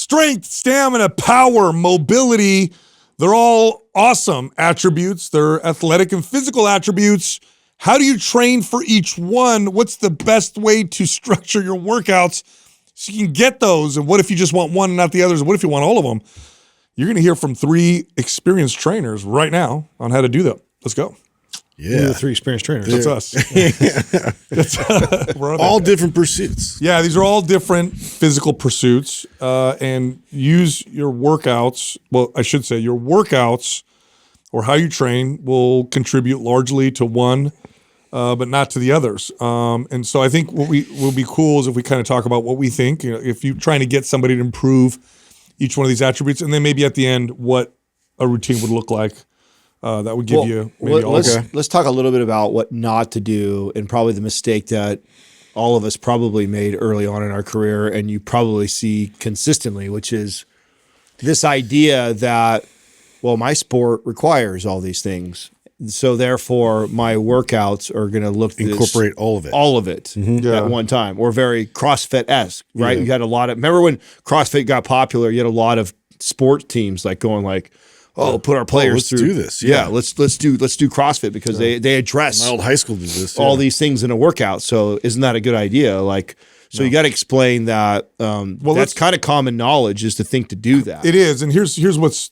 Strength, stamina, power, mobility, they're all awesome attributes. They're athletic and physical attributes. How do you train for each one? What's the best way to structure your workouts so you can get those? And what if you just want one and not the others? And what if you want all of them? You're going to hear from 3 experienced trainers right now on how to do that. Let's go. Yeah. We're the 3 experienced trainers. That's us. We're all different pursuits. Yeah, these are all different physical pursuits. And use your workouts. Well, I should say your workouts or how you train will contribute largely to one, but not to the others. And so I think what will be cool is if we kind of talk about what we think. You know, if you're trying to get somebody to improve each one of these attributes, and then maybe at the end what a routine would look like. That would give you maybe let's talk a little bit about what not to do, and probably the mistake that all of us probably made early on in our career, and you probably see consistently, which is this idea that, well, my sport requires all these things, so therefore my workouts are going to incorporate all of it at one time, or very CrossFit-esque, right? Yeah. You had a lot of, remember when CrossFit got popular, you had a lot of sport teams like going like, oh, put our players let's through. do this. Yeah, let's do CrossFit because they address my old high school did this. all these things in a workout. So isn't that a good idea? Like, so you got to explain that. That's kind of common knowledge is to think to do that. It is, and here's what's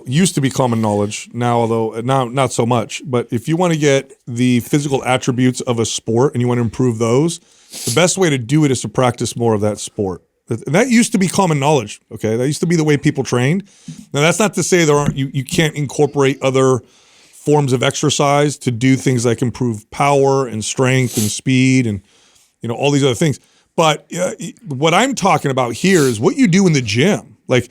used to be common knowledge now, although now not so much. But if you want to get the physical attributes of a sport and you want to improve those, the best way to do it is to practice more of that sport. And that used to be common knowledge, okay? That used to be the way people trained. Now, that's not to say you can't incorporate other forms of exercise to do things like improve power and strength and speed and, you know, all these other things. But what I'm talking about here is what you do in the gym. Like,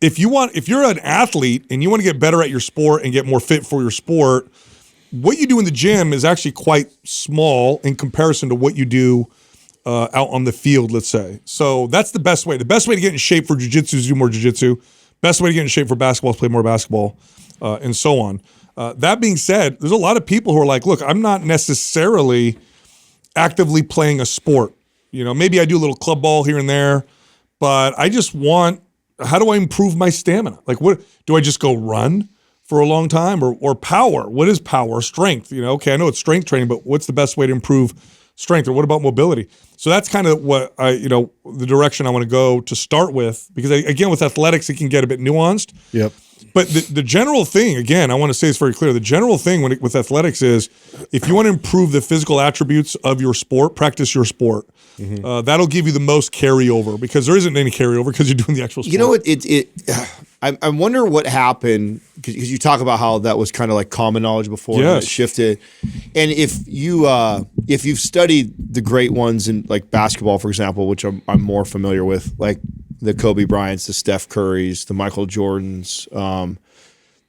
if you're an athlete and you want to get better at your sport and get more fit for your sport, what you do in the gym is actually quite small in comparison to what you do out on the field, let's say. So that's the best way. The best way to get in shape for jiu-jitsu is to do more jiu-jitsu. Best way to get in shape for basketball is play more basketball, and so on. That being said, there's a lot of people who are like, look, I'm not necessarily actively playing a sport. You know, maybe I do a little club ball here and there, but I just want, how do I improve my stamina? Like, what do I just go run for a long time or power? What is power? Strength? You know, okay, I know it's strength training, but what's the best way to improve strength, or what about mobility? So that's kind of what the direction I want to go to start with, because again, with athletics, it can get a bit nuanced. Yep. But the general thing, again, I want to say this very clear. The general thing with athletics is, if you want to improve the physical attributes of your sport, practice your sport. That'll give you the most carryover, because there isn't any carryover because you're doing the actual sport. You know what? I wonder what happened, because you talk about how that was kind of like common knowledge before, and it shifted. And if you've studied the great ones in like basketball, for example, which I'm more familiar with, like the Kobe Bryants, the Steph Currys, the Michael Jordans,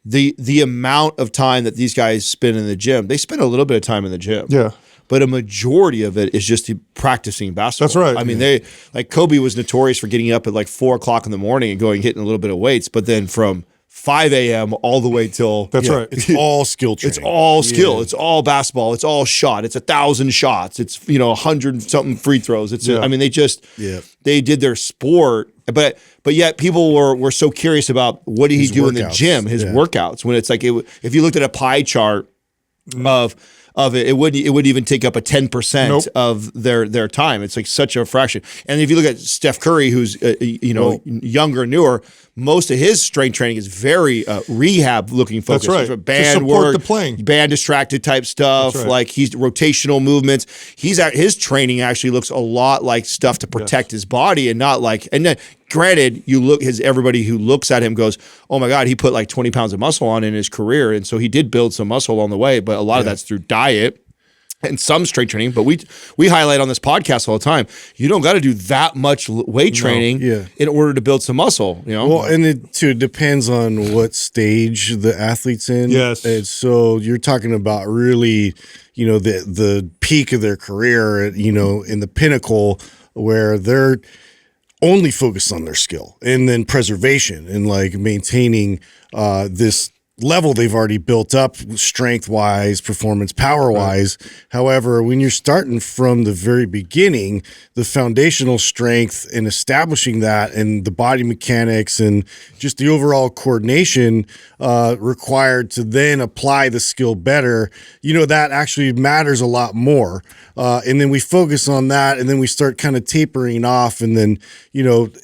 the amount of time that these guys spend in the gym, they spend a little bit of time in the gym. Yeah. But a majority of it is just practicing basketball. That's right. I mean, Kobe was notorious for getting up at like 4 o'clock in the morning and hitting a little bit of weights, but then from 5 a.m. all the way till right. It's all skill training. It's all skill. It's all basketball. It's all shot. It's 1,000 shots. It's 100 something free throws. I mean, they did their sport, but yet people were so curious about what did he do in the gym, his workouts, when it's like if you looked at a pie chart of it, it wouldn't even take up a 10% of their time. It's like such a fraction. And if you look at Steph Curry, who's younger, newer, most of his strength training is very rehab looking focused. That's right. Band work, the playing, band distracted type stuff. Right. Like he's rotational movements. His training actually looks a lot like stuff to protect his body, and not like. And then, granted, everybody who looks at him goes, "Oh my God, he put like 20 pounds of muscle on in his career," and so he did build some muscle along the way. But a lot of that's through diet and some strength training. But we highlight on this podcast all the time, you don't got to do that much weight training in order to build some muscle. You know, well, and it depends on what stage the athlete's in. Yes, and so you're talking about really, the peak of their career, in the pinnacle where they're only focused on their skill, and then preservation and like maintaining this level they've already built up strength wise, performance power wise. Right. However, when you're starting from the very beginning, the foundational strength and establishing that and the body mechanics and just the overall coordination required to then apply the skill better, that actually matters a lot more. And then we focus on that, and then we start kind of tapering off, and then,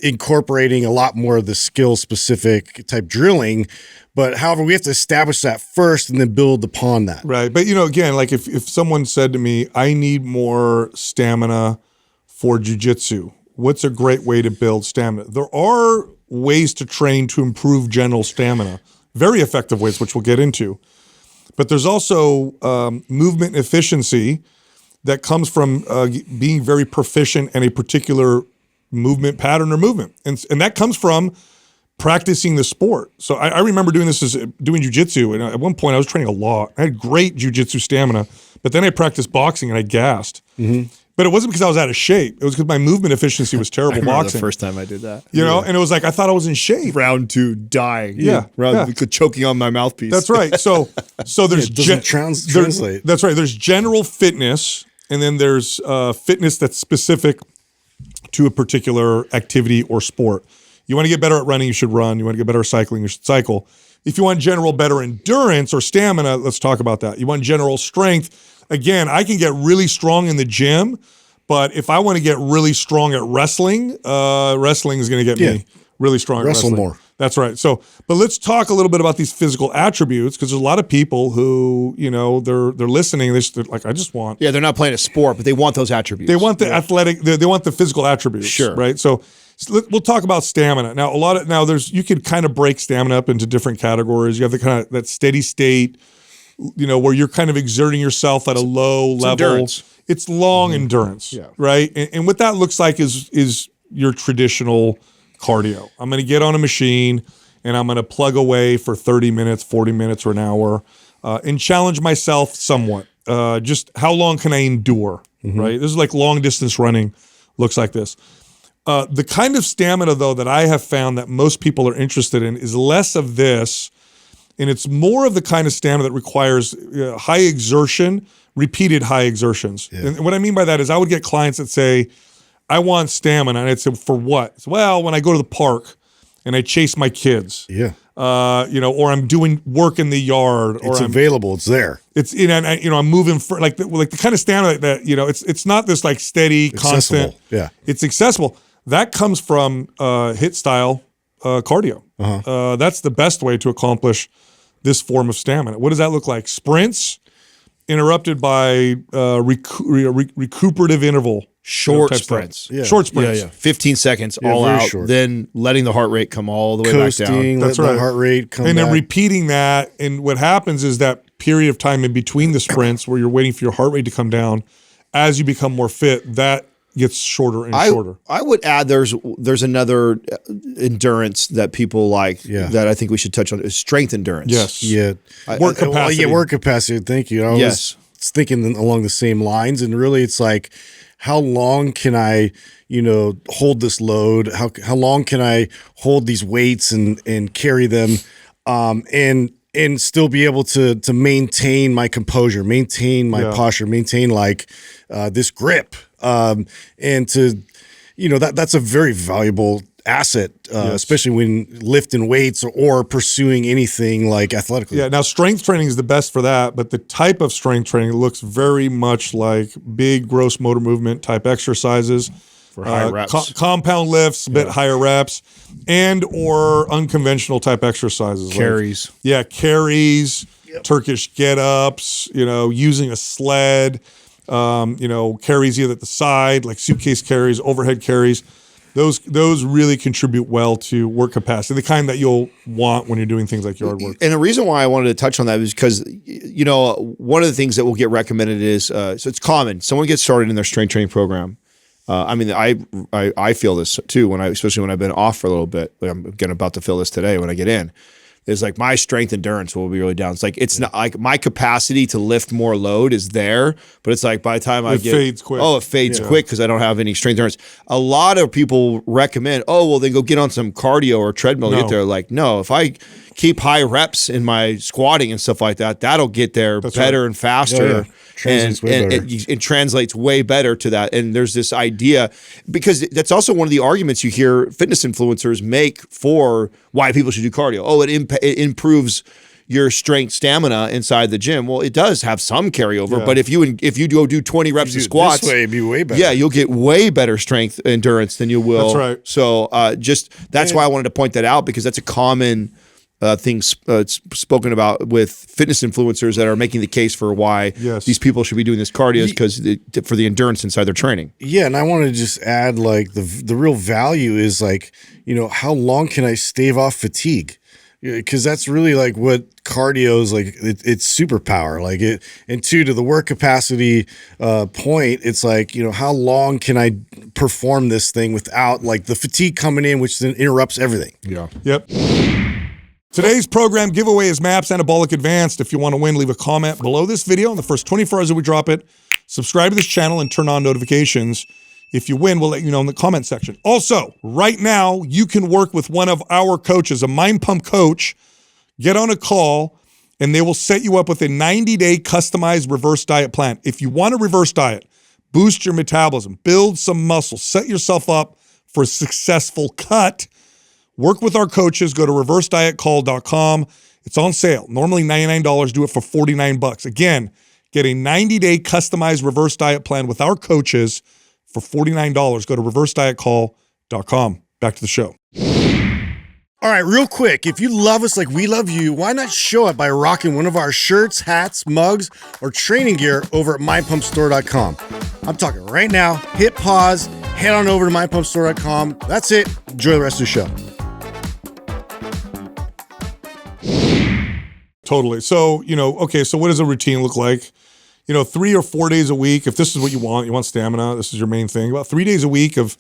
incorporating a lot more of the skill specific type drilling. But however, we have to establish that first and then build upon that. Right. But, again, like if someone said to me, I need more stamina for jiu-jitsu, what's a great way to build stamina? There are ways to train to improve general stamina, very effective ways, which we'll get into. But there's also movement efficiency that comes from being very proficient in a particular movement pattern or movement. And that comes from practicing the sport. So I remember doing this doing jiu-jitsu, and at one point I was training a lot. I had great jiu-jitsu stamina, but then I practiced boxing and I gassed. Mm-hmm. But it wasn't because I was out of shape. It was because my movement efficiency was terrible. Boxing. The first time I did that, and it was like I thought I was in shape. Round 2, dying. Yeah, choking on my mouthpiece. That's right. So there's translate. That's right. There's general fitness, and then there's fitness that's specific to a particular activity or sport. You want to get better at running, you should run. You want to get better at cycling, you should cycle. If you want general better endurance or stamina, let's talk about that. You want general strength. Again, I can get really strong in the gym, but if I want to get really strong at wrestling, wrestling is going to get me really strong at wrestling. Wrestle more. That's right. So, but let's talk a little bit about these physical attributes, because there's a lot of people who, they're listening. They're like, I just want. Yeah, they're not playing a sport, but they want those attributes. They want the athletic. They want the physical attributes. Sure. Right. So we'll talk about stamina now. You could kind of break stamina up into different categories. You have the kind of that steady state, where you're kind of exerting yourself at a low level. Endurance. It's long endurance. Yeah. Right. And what that looks like is your traditional cardio. I'm going to get on a machine and I'm going to plug away for 30 minutes, 40 minutes, or an hour, and challenge myself somewhat. Just how long can I endure? Mm-hmm. Right. This is like long distance running. Looks like this. The kind of stamina, though, that I have found that most people are interested in is less of this, and it's more of the kind of stamina that requires high exertion, repeated high exertions. Yeah. And what I mean by that is I would get clients that say, I want stamina, and I'd say, for what? Well, when I go to the park and I chase my kids. Yeah. Or I'm doing work in the yard. It's available. It's there. It's I'm moving for like the kind of stamina that it's not this like steady, accessible. Constant. Yeah. It's accessible. That comes from HIIT style cardio. Uh-huh. That's the best way to accomplish this form of stamina. What does that look like? Sprints interrupted by recuperative interval. Short sprints. Yeah. Short sprints. Yeah. 15 seconds all out. Short. Then letting the heart rate come all the way Coasting, back down. That's right. The heart rate come and back. then repeating that. And what happens is that period of time in between the sprints where you're waiting for your heart rate to come down, as you become more fit, that gets shorter and shorter. I would add there's another endurance that people like that I think we should touch on is strength endurance. Yes. Yeah. Work capacity. Work capacity. Thank you. I was thinking along the same lines, and really it's like, how long can I, hold this load? How long can I hold these weights and carry them, and still be able to maintain my composure, maintain my posture, maintain this grip, and to, that's a very valuable asset, especially when lifting weights or pursuing anything like athletically. Yeah. Now, strength training is the best for that, but the type of strength training looks very much like big gross motor movement type exercises for high reps, compound lifts, a bit higher reps, and or unconventional type exercises. Carries. Carries, Turkish get-ups, using a sled, carries either at the side, like suitcase carries, overhead carries. Those really contribute well to work capacity, the kind that you'll want when you're doing things like yard work. And the reason why I wanted to touch on that is because, one of the things that will get recommended is, so it's common. Someone gets started in their strength training program. I feel this too, especially when I've been off for a little bit. I'm about to feel this today when I get in. is like my strength endurance will be really down. It's like it's not like my capacity to lift more load is there, but it's like by the time I It fades quick. it fades quick because I don't have any strength endurance. A lot of people recommend, oh well, then go get on some cardio or treadmill to get there. Like, no, if I keep high reps in my squatting and stuff like that, that'll get there better and faster. Translates way better. It translates way better to that. And there's this idea, because that's also one of the arguments you hear fitness influencers make for why people should do cardio. Oh, it improves your strength stamina inside the gym. Well, it does have some carryover, but if you go do 20 reps of squats, this way, it'd be way better. yeah, you'll get way better strength endurance than you will. That's right. So that's why I wanted to point that out, because that's a common thing spoken about with fitness influencers that are making the case for why these people should be doing this cardio, because for the endurance inside their training. Yeah, and I want to just add, like, the real value is, like, how long can I stave off fatigue? Because that's really like what cardio is like. It's superpower. Like it, and two, to the work capacity point, it's like, how long can I perform this thing without like the fatigue coming in, which then interrupts everything. Yeah. Yep. Today's program giveaway is MAPS Anabolic Advanced. If you want to win, leave a comment below this video in the first 24 hours that we drop it. Subscribe to this channel and turn on notifications. If you win, we'll let you know in the comment section. Also, right now, you can work with one of our coaches, a Mind Pump coach. Get on a call, and they will set you up with a 90-day customized reverse diet plan. If you want a reverse diet, boost your metabolism, build some muscle, set yourself up for a successful cut, work with our coaches. Go to reversedietcall.com. It's on sale. Normally $99. Do it for $49. Again, get a 90-day customized reverse diet plan with our coaches for $49. Go to reversedietcall.com. Back to the show. All right, real quick, if you love us like we love you, why not show it by rocking one of our shirts, hats, mugs, or training gear over at mypumpstore.com. I'm talking right now. Hit pause, head on over to mypumpstore.com. That's it. Enjoy the rest of the show. Totally. So, okay, so what does a routine look like? 3 or 4 days a week, if this is what you want stamina, this is your main thing, about 3 days a week of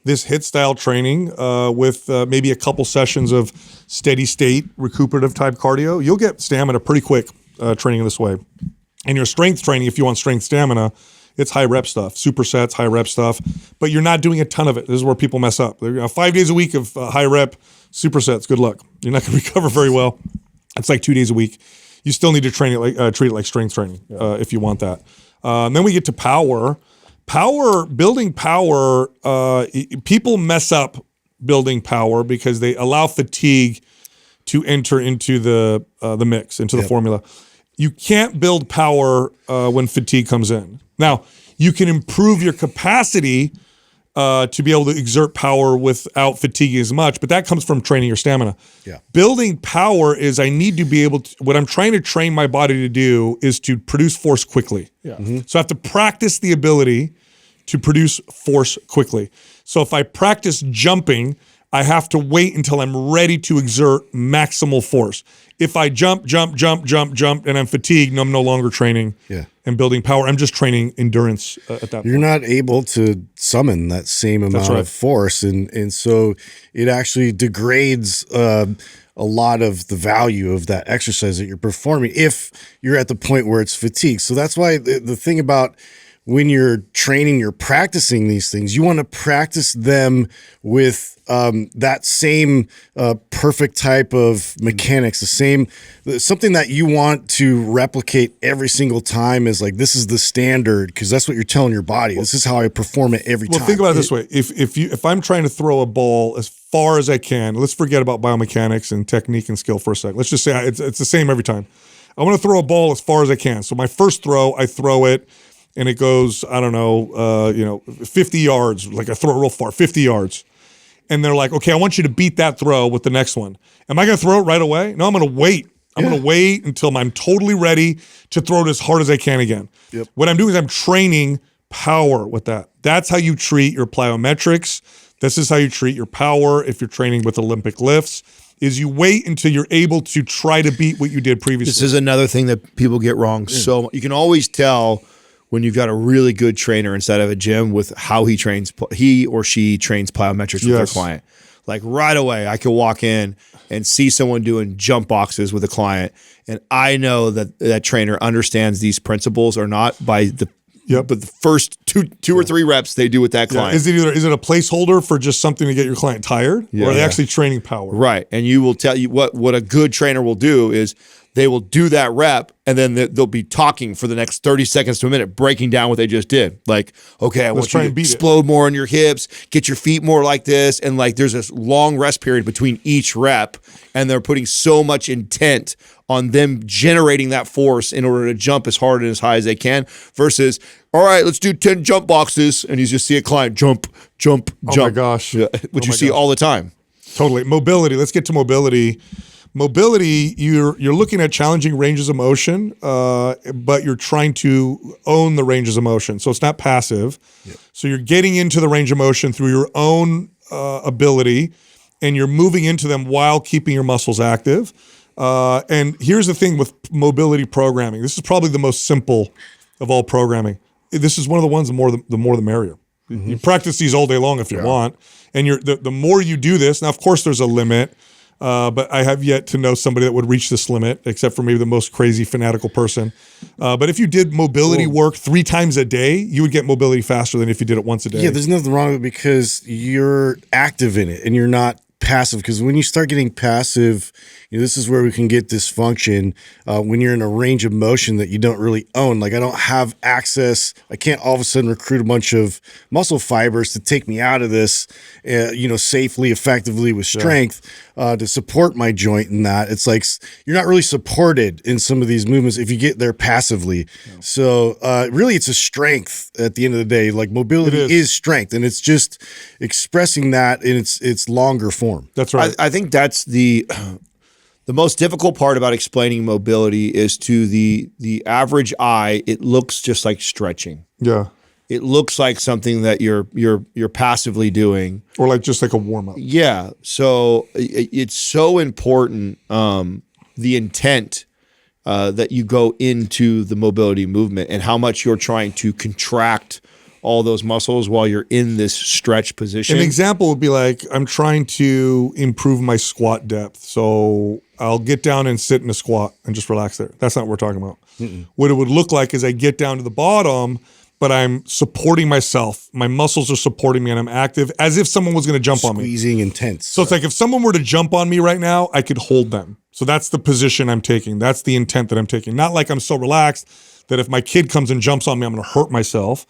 this HIIT style training with maybe a couple sessions of steady state recuperative type cardio, you'll get stamina pretty quick training this way. And your strength training, if you want strength stamina, it's high rep stuff, supersets, high rep stuff, but you're not doing a ton of it. This is where people mess up. 5 days a week of high rep supersets, good luck. You're not going to recover very well. It's like 2 days a week. You still need to train it treat it like strength training if you want that. And then we get to power. Building power, people mess up building power because they allow fatigue to enter into the mix, into the formula. You can't build power when fatigue comes in. Now, you can improve your capacity to be able to exert power without fatiguing as much, but that comes from training your stamina. Yeah. Building power is I need to be able to, what I'm trying to train my body to do is to produce force quickly. Yeah. So I have to practice the ability to produce force quickly. So if I practice jumping, I have to wait until I'm ready to exert maximal force. If I jump, and I'm fatigued, and I'm no longer training and building power, I'm just training endurance at that point. You're not able to summon that same amount of force, and so it actually degrades a lot of the value of that exercise that you're performing if you're at the point where it's fatigue. So that's why the thing about when you're training, you're practicing these things, you want to practice them with that same perfect type of mechanics, something that you want to replicate every single time is like, this is the standard, because that's what you're telling your body. This is how I perform it every time. Well, think about it this way. If I'm trying to throw a ball as far as I can, let's forget about biomechanics and technique and skill for a second. Let's just say it's the same every time. I want to throw a ball as far as I can. So my first throw, I throw it, and it goes, 50 yards. Like I throw it real far, 50 yards. And they're like, okay, I want you to beat that throw with the next one. Am I going to throw it right away? No, I'm going to wait. I'm going to wait until I'm totally ready to throw it as hard as I can again. Yep. What I'm doing is I'm training power with that. That's how you treat your plyometrics. This is how you treat your power if you're training with Olympic lifts, is you wait until you're able to try to beat what you did previously. This is another thing that people get wrong. So you can always tell when you've got a really good trainer inside of a gym with how he or she trains plyometrics with their client. Like right away, I could walk in and see someone doing jump boxes with a client, and I know that that trainer understands these principles or not by the but the first two or three reps they do with that client. Is it a placeholder for just something to get your client tired, or are they actually training power? Right, and you will tell you what a good trainer will do is they will do that rep, and then they'll be talking for the next 30 seconds to a minute, breaking down what they just did. Like, okay, I want you to explode more on your hips, get your feet more like this, and like there's this long rest period between each rep, and they're putting so much intent on them generating that force in order to jump as hard and as high as they can versus, all right, let's do 10 jump boxes, and you just see a client jump. Oh my gosh. Which you see all the time. Totally. Mobility. Let's get to mobility. Mobility, you're looking at challenging ranges of motion, but you're trying to own the ranges of motion. So it's not passive. Yep. So you're getting into the range of motion through your own ability, and you're moving into them while keeping your muscles active. And here's the thing with mobility programming. This is probably the most simple of all programming. This is one of the ones, the more the merrier. Mm-hmm. You practice these all day long if you want. And the more you do this, now of course there's a limit, but I have yet to know somebody that would reach this limit, except for maybe the most crazy fanatical person. But if you did mobility work 3 times a day, you would get mobility faster than if you did it once a day. Yeah, there's nothing wrong with it because you're active in it and you're not passive. Because when you start getting passive, this is where we can get dysfunction when you're in a range of motion that you don't really own. Like I don't have access. I can't all of a sudden recruit a bunch of muscle fibers to take me out of this, safely, effectively with strength to support my joint in that. It's like you're not really supported in some of these movements if you get there passively. No. So really it's a strength at the end of the day. Like mobility is strength, and it's just expressing that in its longer form. That's right. I think that's the most difficult part about explaining mobility is to the average eye, it looks just like stretching. Yeah. It looks like something that you're passively doing, or like just like a warm up. Yeah. So it's so important the intent that you go into the mobility movement and how much you're trying to contract all those muscles while you're in this stretch position. An example would be like, I'm trying to improve my squat depth. So I'll get down and sit in a squat and just relax there. That's not what we're talking about. What it would look like is I get down to the bottom, but I'm supporting myself. My muscles are supporting me and I'm active as if someone was going to jump on me. Squeezing intense. So it's like if someone were to jump on me right now, I could hold them. So that's the position I'm taking. That's the intent that I'm taking. Not like I'm so relaxed that if my kid comes and jumps on me, I'm going to hurt myself.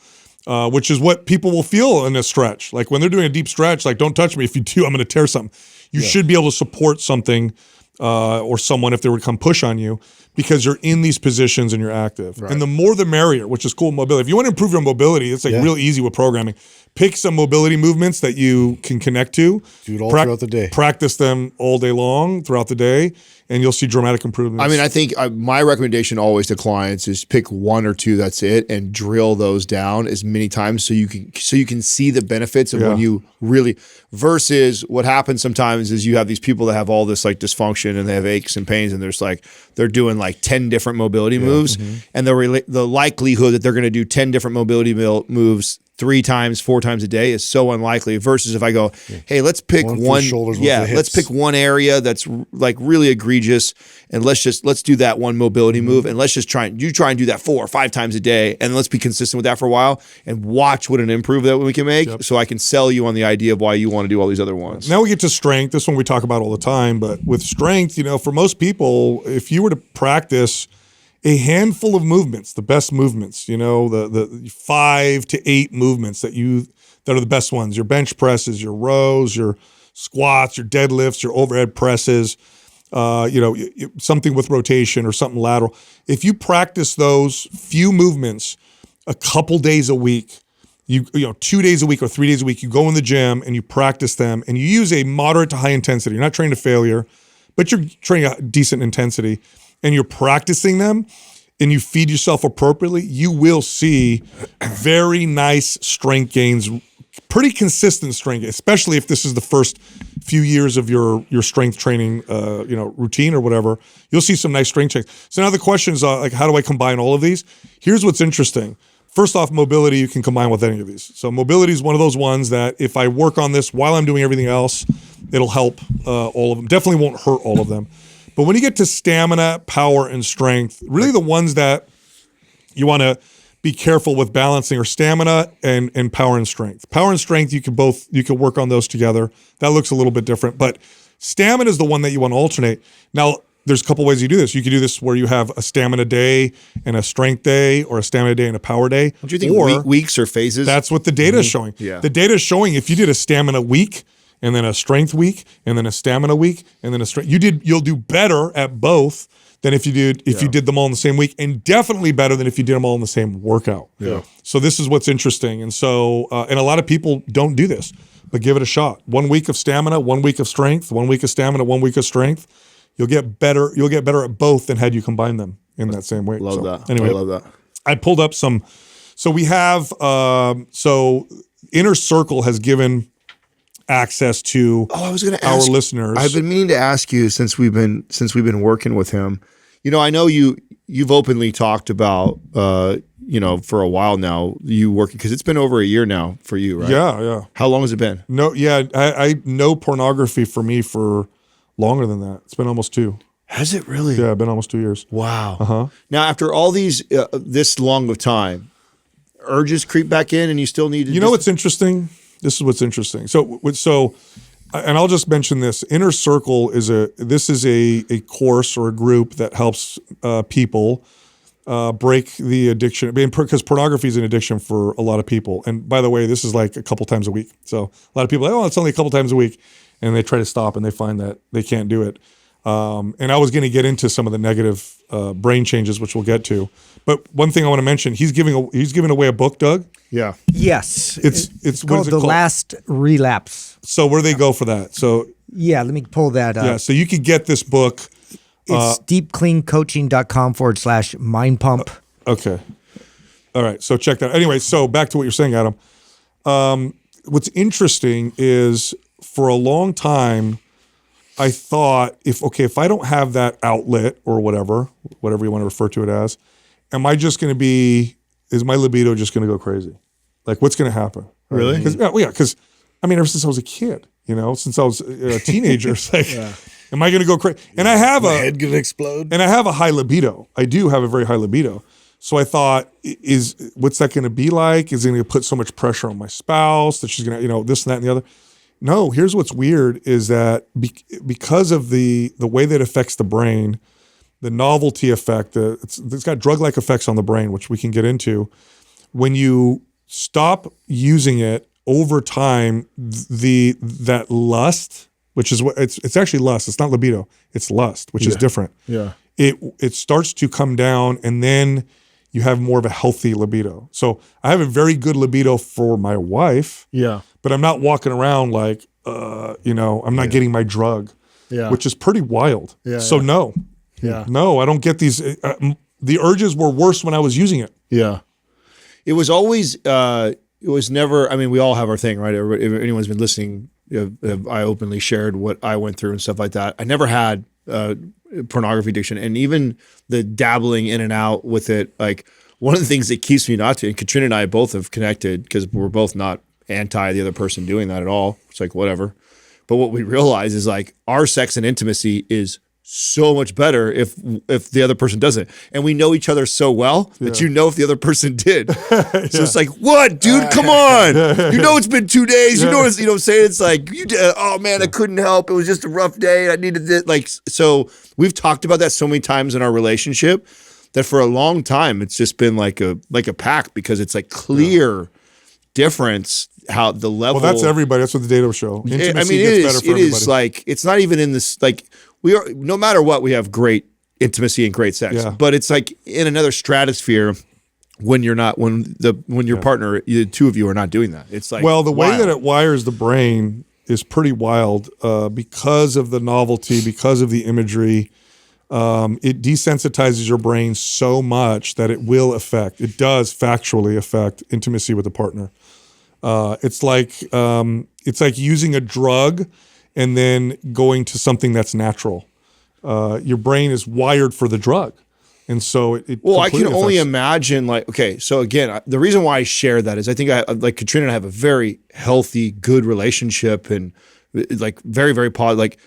Which is what people will feel in a stretch. Like when they're doing a deep stretch, like don't touch me. If you do, I'm going to tear something. You should be able to support something or someone if they were to come push on you because you're in these positions and you're active. Right. And the more the merrier, which is cool mobility. If you want to improve your mobility, it's like real easy with programming. Pick some mobility movements that you can connect to. Do it all throughout the day. Practice them all day long throughout the day, and you'll see dramatic improvements. I mean, I think my recommendation always to clients is pick 1 or 2, that's it, and drill those down as many times so you can see the benefits of when you really versus what happens sometimes is you have these people that have all this like dysfunction and they have aches and pains and there's like they're doing like 10 different mobility moves and the likelihood that they're going to do 10 different mobility moves 3 times, 4 times a day is so unlikely versus if I go, hey, let's pick let's pick one area that's like really egregious and let's do that one mobility move and let's just try and do that 4 or 5 times a day and let's be consistent with that for a while and watch what an improvement that we can make so I can sell you on the idea of why you want to do all these other ones. Now we get to strength. This one we talk about all the time, but with strength, for most people, if you were to practice a handful of movements, the best movements, the 5 to 8 movements that are the best ones, your bench presses, your rows, your squats, your deadlifts, your overhead presses, something with rotation or something lateral. If you practice those few movements a couple days a week, 2 days a week or 3 days a week, you go in the gym and you practice them and you use a moderate to high intensity. You're not training to failure, but you're training at decent intensity. And you're practicing them and you feed yourself appropriately, you will see very nice strength gains, pretty consistent strength, especially if this is the first few years of your strength training routine or whatever. You'll see some nice strength change. So now the question is like, how do I combine all of these? Here's what's interesting. First off, mobility you can combine with any of these. So mobility is one of those ones that if I work on this while I'm doing everything else, it'll help all of them. Definitely won't hurt all of them. But when you get to stamina, power, and strength, really the ones that you want to be careful with balancing are stamina and power and strength. Power and strength, you can work on those together. That looks a little bit different, but stamina is the one that you want to alternate. Now, there's a couple ways you do this. You can do this where you have a stamina day and a strength day, or a stamina day and a power day. Don't you think weeks or phases? That's what the data is showing. Yeah. The data is showing if you did a stamina week and then a strength week and then a stamina week and then a strength, you'll do better at both than if you did them all in the same week, and definitely better than if you did them all in the same workout. Yeah. So this is what's interesting. And so, and a lot of people don't do this, but give it a shot. 1 week of stamina, 1 week of strength, 1 week of stamina, 1 week of strength. You'll get better at both than had you combined them in that same week. Love that. Anyway, I love that. I pulled up some. So we have, so Inner Circle has given access to I was going to our ask listeners. I've been meaning to ask you since we've been working with him. You know, I know you've openly talked about for a while now you working, because it's been over a year now for you, right? Yeah. How long has it been? No, yeah, I know pornography for me for longer than that. It's been almost 2. Has it really? Yeah, been almost 2 years. Wow. Now, after all these this long of time, urges creep back in, and you still need to. You know what's interesting? This is what's interesting. So, and I'll just mention this. Inner Circle is a course or a group that helps people break the addiction. Because pornography is an addiction for a lot of people. And by the way, this is like a couple times a week. So a lot of people are like, oh, it's only a couple times a week. And they try to stop and they find that they can't do it. And I was going to get into some of the negative brain changes, which we'll get to. But one thing I want to mention, he's giving away a book, Doug. Yeah. Yes. It's called The Last Relapse. So where do they go for that? So yeah, let me pull that up. yeah, so you could get this book. It's deepcleancoaching.com/mind pump. Okay. All right. So check that. Anyway, so back to what you're saying, Adam. What's interesting is for a long time, I thought if I don't have that outlet or whatever you want to refer to it as, is my libido just going to go crazy? Like, what's going to happen? Really? Because I mean, ever since I was a kid, since I was a teenager, it's like, am I going to go crazy? And I have My head gonna explode. and I have a high libido. I do have a very high libido. So I thought, what's that going to be like? Is it going to put so much pressure on my spouse that she's going to, this and that and the other? No, here's what's weird is that because of the way that it affects the brain, the novelty effect, it's got drug-like effects on the brain, which we can get into. When you stop using it over time, that lust, which is what it's actually lust. It's not libido. It's lust, which is different. Yeah. It starts to come down, and then you have more of a healthy libido. So I have a very good libido for my wife. Yeah. But I'm not walking around like, I'm not getting my drug, which is pretty wild. So no, I don't get these. The urges were worse when I was using it. Yeah. It was always, it was never, I mean, we all have our thing, right? If anyone's been listening, I openly shared what I went through and stuff like that. I never had pornography addiction, and even the dabbling in and out with it. Like, one of the things that keeps me not to, and Katrina and I both have connected because we're both not anti the other person doing that at all. It's like, whatever. But what we realize is like our sex and intimacy is so much better if the other person doesn't. And we know each other so well that if the other person did. So it's like, what, dude? Come on. It's been 2 days. You know what I'm saying? It's like, you did, oh man, I couldn't help. It was just a rough day. I needed this. Like, so we've talked about that so many times in our relationship that for a long time it's just been like a pact, because it's like clear difference how the level. Well, that's everybody. That's what the data will show. Intimacy gets better for everybody. Is like, it's not even in this, like, we are, no matter what, we have great intimacy and great sex, but it's like in another stratosphere when your partner, the two of you are not doing that. It's like, well, the way that it wires the brain is pretty wild because of the novelty, because of the imagery. It desensitizes your brain so much that it does factually affect intimacy with a partner. It's like using a drug and then going to something that's natural. Your brain is wired for the drug. And so it well, I can only imagine, like, okay, so again, the reason why I share that is I think like Katrina and I have a very healthy, good relationship, and like very, very positive. Like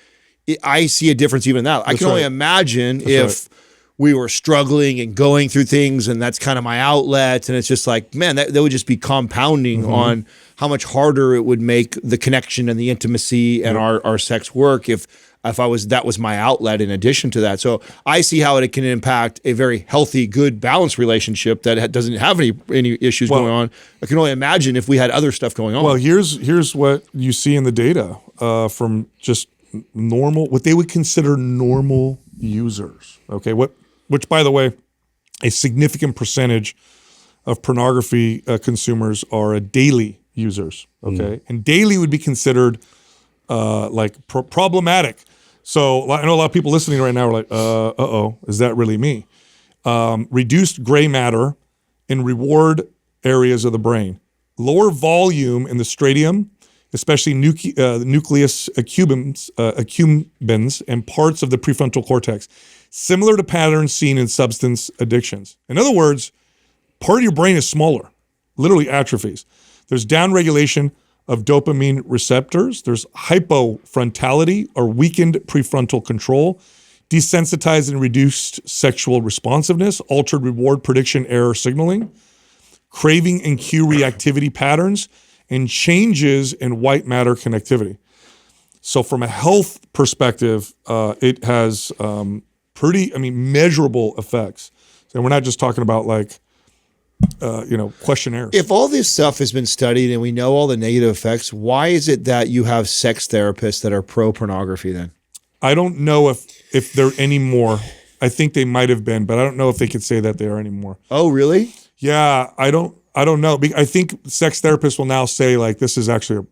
I see a difference even in that. I can only imagine if we were struggling and going through things, and that's kind of my outlet. And it's just like, man, that would just be compounding on how much harder it would make the connection and the intimacy and our sex work if that was my outlet in addition to that. So I see how it can impact a very healthy, good, balanced relationship that doesn't have any issues going on. I can only imagine if we had other stuff going on. Well, here's what you see in the data from just normal, what they would consider normal users. Okay, which by the way, a significant percentage of pornography consumers are daily users. Okay, and daily would be considered like problematic. So I know a lot of people listening right now are like, is that really me? Reduced gray matter in reward areas of the brain, lower volume in the striatum, especially nucleus accumbens and parts of the prefrontal cortex, similar to patterns seen in substance addictions. In other words, part of your brain is smaller, literally atrophies. There's downregulation of dopamine receptors. There's hypofrontality or weakened prefrontal control, desensitized and reduced sexual responsiveness, altered reward prediction error signaling, craving and cue reactivity patterns, and changes in white matter connectivity. So from a health perspective, it has measurable effects. And we're not just talking about like, questionnaires. If all this stuff has been studied and we know all the negative effects, why is it that you have sex therapists that are pro-pornography then? I don't know if they're anymore. I think they might have been, but I don't know if they could say that they are anymore. Oh, really? Yeah, I don't know. I think sex therapists will now say like, this is actually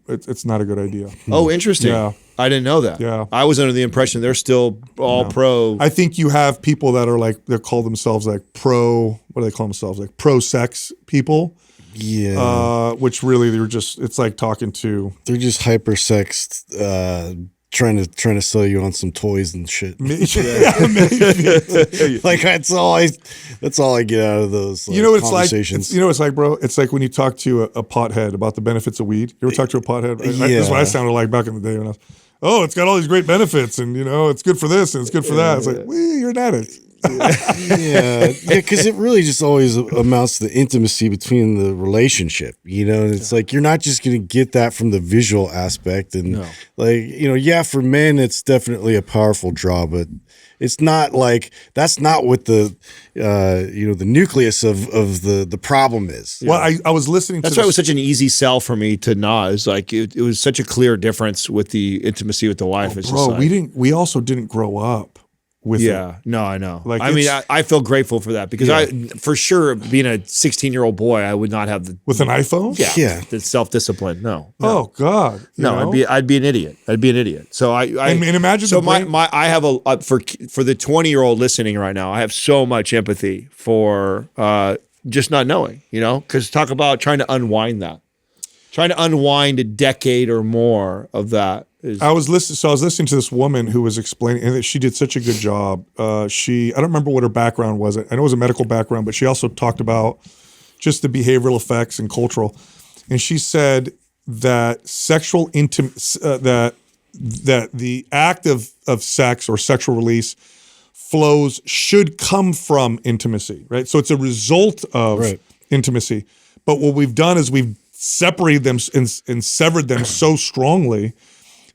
it's not a good idea. Oh, interesting. Yeah. I didn't know that. Yeah. I was under the impression they're still all pro. I think you have people that are like, they call themselves like what do they call themselves? Like pro-sex people. Yeah. Which really it's like talking to. They're just hyper-sexed, trying to sell you on some toys and shit. Maybe. Like that's all I get out of those. Like, You know what it's like? conversations. You know what it's like, bro? It's like when you talk to a pothead about the benefits of weed. You ever talk to a pothead? This is what I sounded like back in the day when I was, it's got all these great benefits and, it's good for this and it's good for that. It's like, you're an addict. yeah, because it really just always amounts to the intimacy between the relationship, and it's like you're not just going to get that from the visual aspect, and for men it's definitely a powerful draw, but it's not like that's not what the the nucleus of the problem is. Well, I was listening to That's why it was such an easy sell for me to not. It's like it was such a clear difference with the intimacy with the wife. It's just bro, like, we also didn't grow up with it. No, I know. Like, I mean, I feel grateful for that because for sure, being a 16-year-old boy, I would not have with an iPhone. the self-discipline. No. Oh God. I'd be an idiot. So I mean, imagine. So the brain- I have for the 20-year-old listening right now, I have so much empathy for just not knowing, because talk about trying to unwind that, trying to unwind a decade or more of that. I was listening to this woman who was explaining, and she did such a good job. I don't remember what her background was. I know it was a medical background, but she also talked about just the behavioral effects and cultural. And she said that sexual that the act of sex or sexual release flows should come from intimacy, right? So it's a result of intimacy. But what we've done is we've separated them and severed them so strongly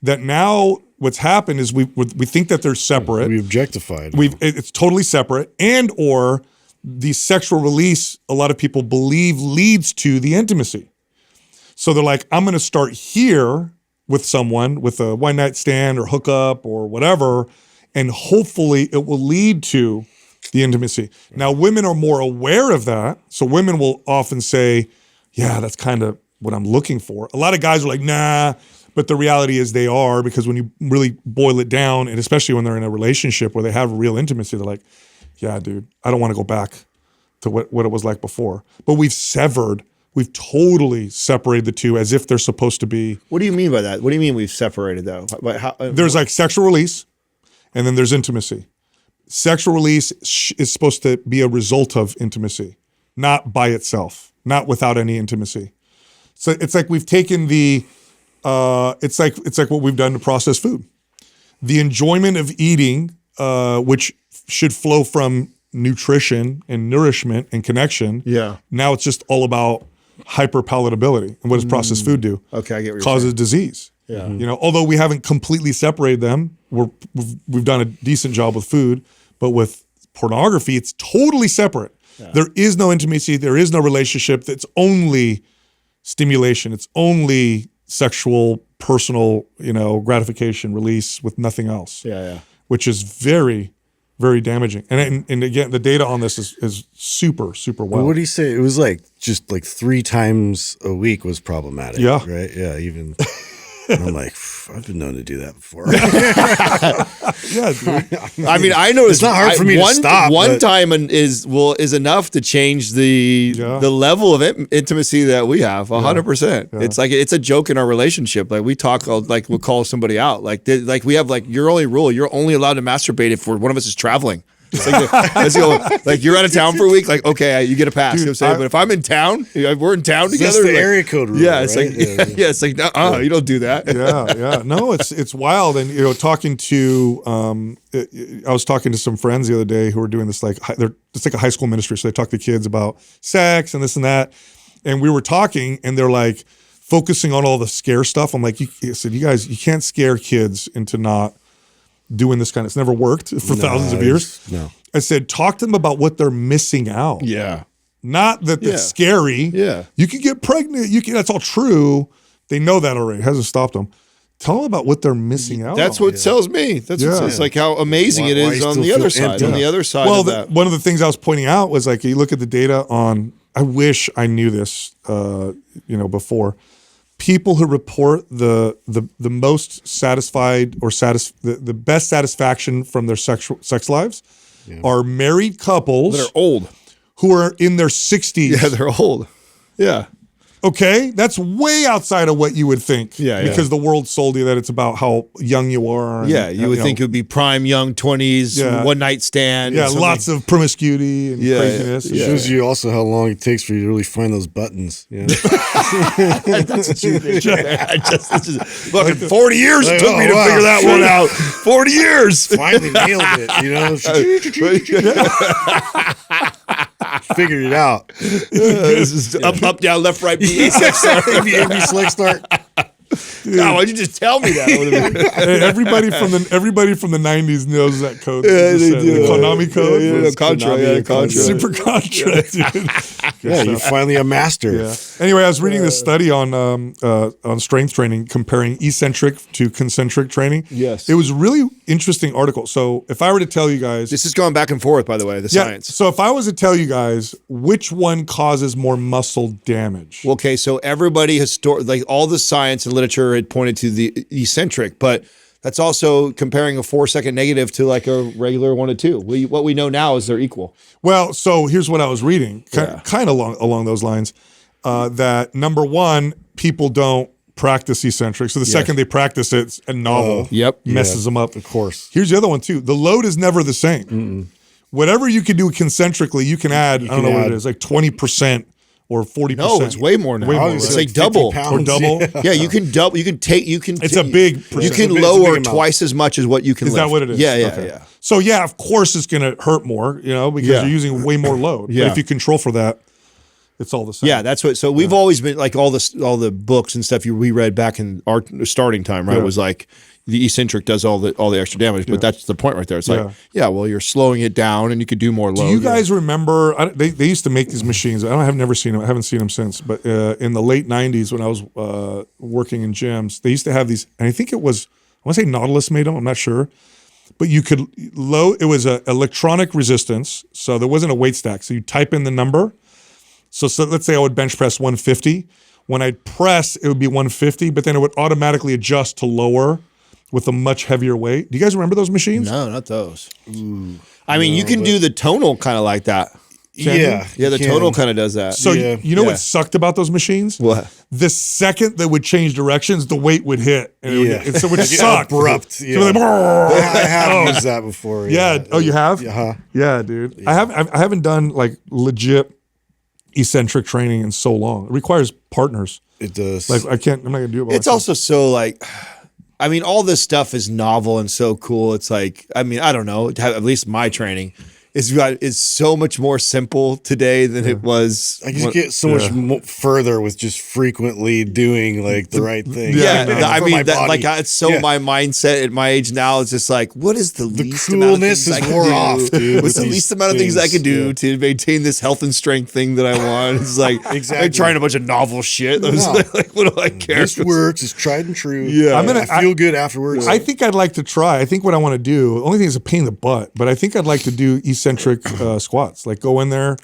that now what's happened is we think that they're separate. We objectified. It's totally separate, and or the sexual release, a lot of people believe leads to the intimacy. So they're like, I'm going to start here with someone with a one night stand or hookup or whatever, and hopefully it will lead to the intimacy. Now, women are more aware of that. So women will often say, yeah, that's kind of what I'm looking for. A lot of guys are like, nah. But the reality is they are, because when you really boil it down, and especially when they're in a relationship where they have real intimacy, they're like, yeah, dude, I don't want to go back to what it was like before. But we've totally separated the two as if they're supposed to be. What do you mean by that? What do you mean we've separated though? There's like sexual release, and then there's intimacy. Sexual release is supposed to be a result of intimacy, not by itself, not without any intimacy. So it's like we've taken the it's like what we've done to processed food. The enjoyment of eating, which should flow from nutrition and nourishment and connection. Yeah. Now it's just all about hyperpalatability. And what does processed food do? Okay, I get what you're Causes disease. Yeah. You know, although we haven't completely separated them, we've done a decent job with food, but with pornography, it's totally separate. Yeah. There is no intimacy. There is no relationship. It's only stimulation. It's only sexual, personal, gratification, release with nothing else. Yeah. Which is very, very damaging. And again, the data on this is super, super well. What do you say? It was just 3 times a week was problematic. Yeah. Right. Yeah. Even I'm like, I've been known to do that before. Yeah, dude. I mean, I know it's not hard for me to stop. One time is enough to change the level of intimacy that we have. 100%. It's like it's a joke in our relationship. Like we talk, like we'll call somebody out. Like we have your only rule. You're only allowed to masturbate if one of us is traveling. It's like you're out of town for a week. Like okay, you get a pass. Dude, you know what I'm saying? But if I'm in town, we're in town together. That's the area code rule. Yeah, it's right? it's like you don't do that. Yeah. No, it's wild. And talking to I was talking to some friends the other day who were doing this it's like a high school ministry. So they talk to kids about sex and this and that. And we were talking, and they're like focusing on all the scare stuff. I'm like, I said, you guys, you can't scare kids into not doing this it's never worked for thousands of years. No. I said, talk to them about what they're missing out. Yeah. Not that it's scary. Yeah. You can get pregnant. That's all true. They know that already. It hasn't stopped them. Tell them about what they're missing out. That's what tells me. That's it's like how amazing it is on the other side. On the other side of that. One of the things I was pointing out was you look at the data on, I wish I knew this, before. People who report the most satisfied or the best satisfaction from their sex lives are married couples that are old, who are in their 60s. Yeah, they're old. Yeah. Okay, that's way outside of what you would think. Yeah. Because the world sold you that it's about how young you are. And, you would think it would be prime young 20s, one night stand. Yeah, lots of promiscuity and craziness. It shows you also how long it takes for you to really find those buttons. Yeah. That's what you think. Just fucking 40 years it took me to figure that one out. 40 years. Finally nailed it, Figured it out. This is up, down, left, right, B, A, select start. A, select start. God, why'd you just tell me that? Hey, everybody from the 90s knows that code. Yeah, they do. The Konami code. Contra. Super Contra, dude. Yeah, you're finally a master. Yeah. Anyway, I was reading this study on strength training, comparing eccentric to concentric training. Yes. It was a really interesting article. So if I were to tell you guys... This is going back and forth, by the way, the science. So if I was to tell you guys which one causes more muscle damage... Okay, so everybody all the science and literature had pointed to the eccentric, but that's also comparing a 4-second negative to a regular 1 to 2. What we know now is they're equal. Well, so here's what I was reading, kind of along those lines, that number one, people don't practice eccentric. So the second they practice it, it's a novel. Messes them up. Of course. Here's the other one too. The load is never the same. Whatever you can do concentrically, you can add, I don't know what it is, 20%. Or 40%. No, it's way more now. Way more, it's right? double. Or double. Yeah, you can double. You can take. It's a big percent. You can lower twice as much as what you can lift. Is that what it is? Yeah. So of course it's going to hurt more, because you're using way more load. But if you control for that, it's all the same. Yeah, that's what. So we've always been all the books and stuff we read back in our starting time, right? Was the eccentric does all the extra damage, but that's the point right there. It's well, you're slowing it down, and you could do more load. Do you guys remember? They used to make these machines. I've never seen them. I haven't seen them since. But in the late '90s, when I was working in gyms, they used to have these. And I think it was, I want to say Nautilus made them. I'm not sure, but you could load. It was an electronic resistance, so there wasn't a weight stack. So you type in the number. So let's say I would bench press 150. When I'd press, it would be 150, but then it would automatically adjust to lower with a much heavier weight. Do you guys remember those machines? No, not those. I mean, you can do the tonal kind of like that. Yeah. The tonal kind of does that. So you know what sucked about those machines? What? The second they would change directions, the weight would hit. And it would suck. Abrupt. So like, I have used that before. Yeah. Oh, you have? Yeah. Yeah, dude. I haven't done legit eccentric training in so long. It requires partners. It does. Like I'm not gonna do it by It's myself. also so like, I mean, all this stuff is novel and so cool. It's like, I mean, I don't know, at least my training is so much more simple today than it was. I just get so much further with just frequently doing like the right thing. Yeah, I for mean, my that, body. like it's so Yeah. my mindset at my age now is just like, what is the least coolness amount of things is I can wore do? off, dude, What's with the these least amount of things I things, can do to maintain this health and strength thing that I want? It's like Exactly. I'm trying a bunch of novel shit. I was No. like, what do I care? This works. It's tried and true. Yeah. I feel good afterwards. I think I'd like to try. I think what I want to do, the only thing is a pain in the butt, but I think I'd like to do eccentric squats. Like go in there,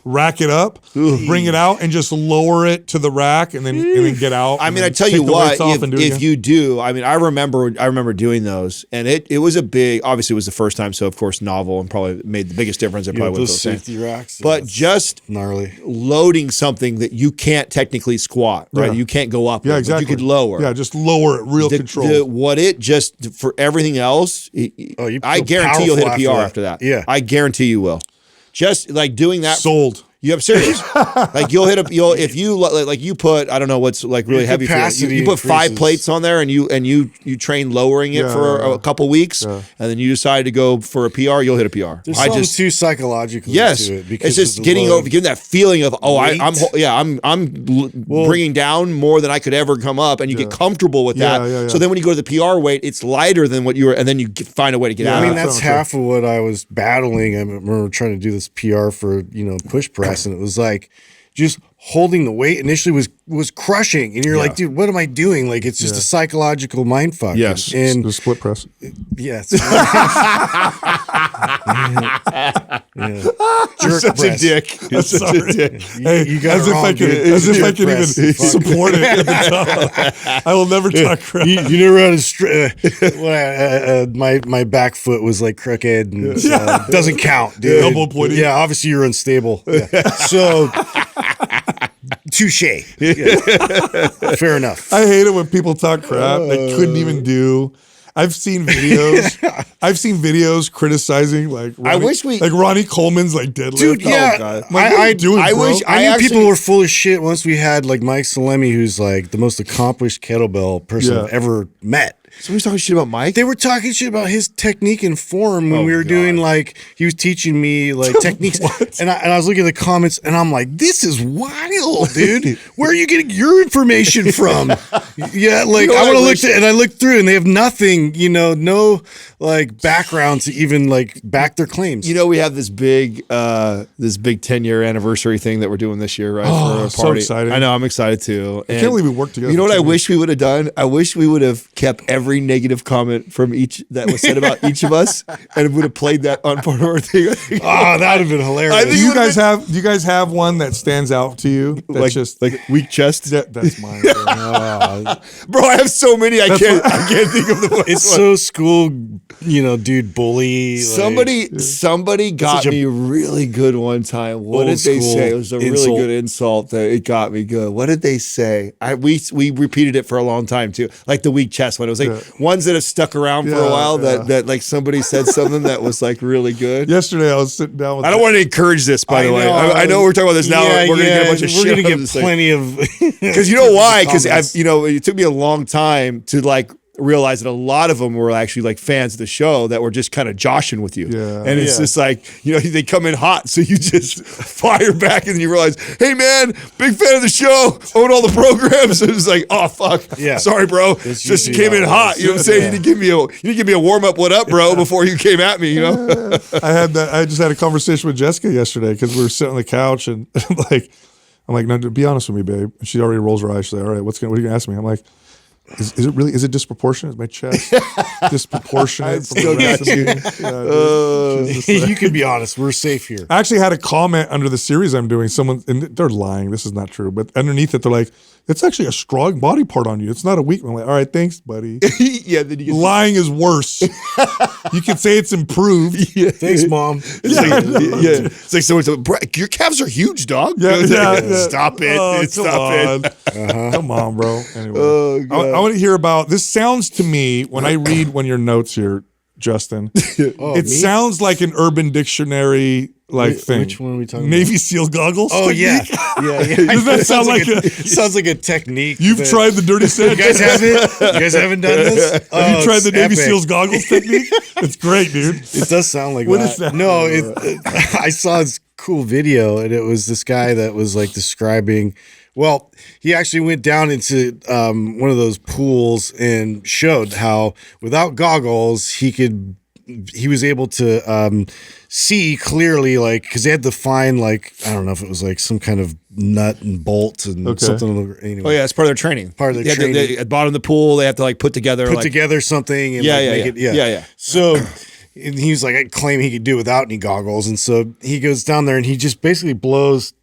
rack it up, bring it out, and just lower it to the rack, and then get out. I and mean, then I tell take you the what, weights off and do it if again. you do, I mean, I remember doing those, and it was a big. Obviously, it was the first time, so of course, novel, and probably made the biggest difference. It Yeah, probably those was those safety racks. But that's just gnarly. loading something that you can't technically squat, right? Yeah. You can't go up. yeah, with, exactly. But you could lower. Yeah, just lower it, real control. What it just for everything else, you I feel guarantee you'll hit a powerful PR after after that. Yeah. I guarantee you will. Just like doing that. Sold. You have serious, like you'll if you like you put I don't know what's like really Your heavy for you. capacity You put 5 increases. plates on there and you train lowering it Yeah, for yeah, a couple weeks and then you decide to go for a PR, you'll hit a PR. There's I something just too psychological yes, to it because it's just of the getting load. getting that feeling of Weight. I'm bringing down more than I could ever come up, and you get comfortable with Yeah, that. yeah, yeah. So then when you go to the PR weight, it's lighter than what you were, and then you find a way to get Yeah, out. I of mean, it. that's half of what I was battling. I remember trying to do this PR for, push press, and it was like just holding the weight initially was crushing. And you're like, dude, what am I doing? Like, it's just a psychological mind fuck. Yes. And The split press. yes. Yeah. Jerk Such press. a dick. Such a dick. You got as it if wrong, I can, dude. as if I Jerk can even press. Fuck. support it at the top. I will never talk crap. You never had a my back foot was like crooked and doesn't count, dude. Elbow pointing. Yeah, obviously you're unstable. Yeah. So touche. Yeah. Fair enough. I hate it when people talk crap they couldn't even do. I've seen videos criticizing like Ronnie Coleman's like deadlift. Dude, yeah. God. I'm like, what are you doing, I bro? wish- I knew actually- people were full of shit once we had like Mike Salemi, who's like the most accomplished kettlebell person Yeah. I've ever met. Somebody's talking shit about Mike. They were talking shit about his technique and form when we were doing like he was teaching me like techniques, and I was looking at the comments and I'm like, this is wild, dude. Where are you getting your information from? Yeah, like I want to look and I looked through and they have nothing, no like background to even like back their claims. We have this big 10-year anniversary thing that we're doing this year, right? Oh, for a so party. excited. I know, I'm excited too. I can't believe we worked together. You know for what I 2 years. wish we would have done? I wish we would have kept every negative comment from each that was said about each of us, and would have played that on part of our thing. Oh, that would have been hilarious. I think Do you guys have one that stands out to you? That's just like weak chest. that's mine. Bro, I have so many. I can't think of the one. It's so school, dude, bully. Somebody got such a me really good one time. What old did they school say? It was a really insult. good insult that it got me good. What did they say? We repeated it for a long time too. Like the weak chest one. It was like ones that have stuck around for a Yeah, while yeah. that like somebody said something that was like really good. Yesterday I was sitting down with I don't want to encourage this, by the way. I know we're talking about this now. Yeah, we're going to get a bunch of shit. We're going to out get of this thing. plenty of Because you know why? Because comments. it took me a long time to like realize that a lot of them were actually like fans of the show that were just kind of joshing with you. Yeah. And it's just like, they come in hot. So you just fire back and then you realize, hey man, big fan of the show, own all the programs. It was like, oh fuck. Yeah. Sorry, bro. It's Just usually came in how it hot. is. You know what I'm saying? Yeah. You didn't give me a warm up, what up, bro, before you came at me, I just had a conversation with Jessica yesterday because we were sitting on the couch and I'm like, no, be honest with me, babe. And she already rolls her eyes. She's like, all right, what are you gonna ask me? I'm like, is it disproportionate? Is my chest disproportionate from the rest of me? Yeah, dude. She's just like- You can be honest. We're safe here. I actually had a comment under the series I'm doing. Someone, and they're lying. This is not true. But underneath it, they're like, it's actually a strong body part on you. It's not a weak one. I'm like, all right, thanks, buddy. Yeah. Then you Lying is worse. You can say it's improved. Thanks, Mom. It's like someone said, "Bro, your calves are huge, dog." Yeah. Stop it. Oh, Stop it. Come on, bro. Anyway, Oh, God. I want to hear about this. Sounds to me when I read one of your notes here, Justin. Oh, It me? sounds like an Urban Dictionary thing. Which one are we talking Navy SEAL goggles? Oh yeah, technique? yeah. Does that sound like a? sounds like a technique? You've that- tried the dirty You sand. guys haven't? You guys haven't done this? Oh, Have you tried the it's Navy epic. SEALs goggles technique? It's great, dude. It does sound like What that. is that? No, I saw this cool video, and it was this guy that was like describing. Well, he actually went down into one of those pools and showed how without goggles he was able to see clearly, like, because they had to find, like, I don't know if it was like some kind of nut and bolt and something. Anyway, Oh yeah, it's part of their training. Part of their They have to- training. at the bottom of the pool, they have to like put together like, together something and Yeah, like, yeah, make yeah. it. Yeah. So and he was like, I claim he could do it without any goggles. And so he goes down there and he just basically blows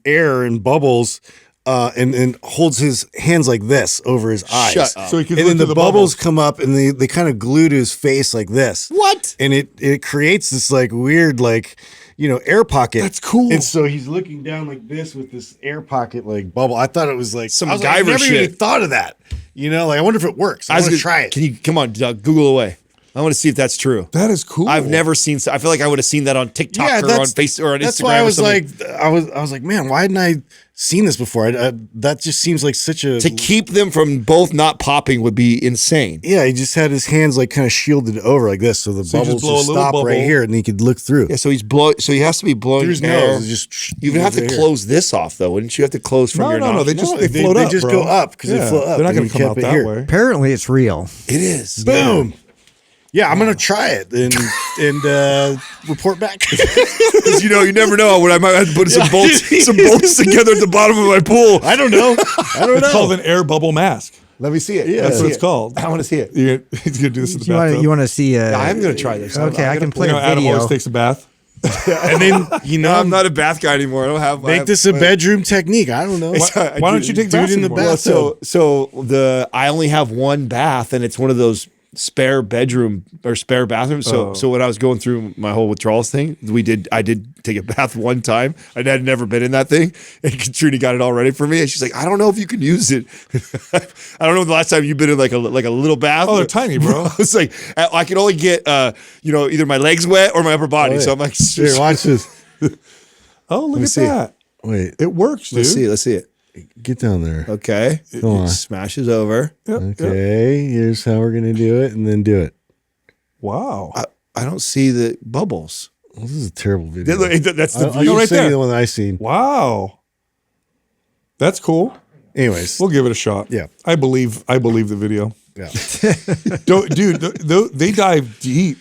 air and bubbles and holds his hands like this over his eyes. Shut up. So he can And look then through the bubbles come up and they kind of glue to his face like this. What? And it creates this like weird, like, air pocket. That's cool. And so he's looking down like this with this air pocket like bubble. I thought it was like Some I was like, I MacGyver never even shit. thought of that. Like I wonder if it works. I want to try it. Can you come on, Doug, Google away? I want to see if that's true. That is cool. I've never seen. I feel like I would have seen that on TikTok or on Facebook or on Instagram. That's why I or was something. like, I was like, man, why hadn't I seen this before? That just seems like such a to keep them from both not popping would be insane. yeah. He just had his hands like kind of shielded over like this, so the you just bubbles blow a just little stop right bubble. here, and he could look through. Yeah, so he has to be blowing Through his air. nose, just You would have to here. close this off though, wouldn't you? Have to close from No, your no, no. They nostrils? just they float they up. just bro. go up 'cause they float up They're not and going you to come kept out it that here. way. Apparently, it's real. It is. Boom. Yeah, I'm gonna try it and report back. Because you never know when I might have to put some bolts together at the bottom of my pool. I don't know. It's called an air bubble mask. Let me see it. Yeah. That's what it's called. I want to see it. He's going to do this in the You bathtub. want to see? I'm going to try this. Okay, I can play You know, a Adam video. always takes a bath. And then I'm not a bath guy anymore. I don't have. make this a bedroom technique. I don't know. Why don't you take do it baths in the anymore? bathtub? So I only have one bath, and it's one of those spare bedroom or spare bathrooms. So when I was going through my whole withdrawals thing, I did take a bath one time. I had never been in that thing, and Katrina got it all ready for me. And she's like, "I don't know if you can use it. I don't know the last time you've been in like a little bath. Oh, they're tiny, bro. It's like I can only get either my legs wet or my upper body. So I'm like, Here, watch this. Oh, look at see. that. Wait, It works, dude. let's see it. get down there. Okay, Go on. it smashes over. Yep, yep. Okay, here's how we're gonna do it, and then do it. Wow. I don't see the bubbles. Well, this is a terrible video. That's the I'll view just right send you there. the one that I seen. Wow. That's cool. Anyways, We'll give it a shot. Yeah. I believe the video. yeah, Dude, they dive deep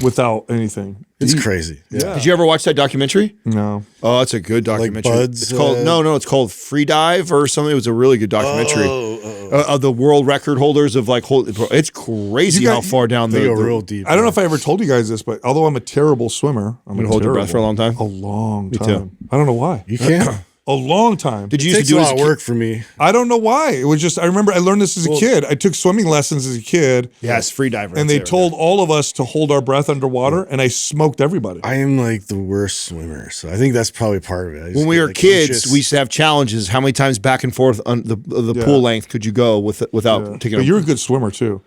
without anything. it's Deep. crazy. Yeah. Did you ever watch that documentary? No. Oh, it's a good documentary. Buds, it's called it's called Free Dive or something. It was a really good documentary of the world record holders of like it's crazy You got- how far down They the, go the- real deep. I don't know if I ever told you guys this, but although I'm a terrible swimmer, I'm gonna hold your breath for a long time? A long too. time. I don't know why. You can't. A long time. Did It you used takes to a do it as lot a of kid? work for me. I don't know why. It was just I remember I learned this as a kid. I took swimming lessons as a kid, Yeah, it's free diver. and they told all of us to hold our breath underwater, and I smoked everybody. I am like the worst swimmer, so I think that's probably part of it. I just when we get, were like, kids, anxious. we used to have challenges. How many times back and forth on the pool length could you go without taking? But you're a good swimmer too.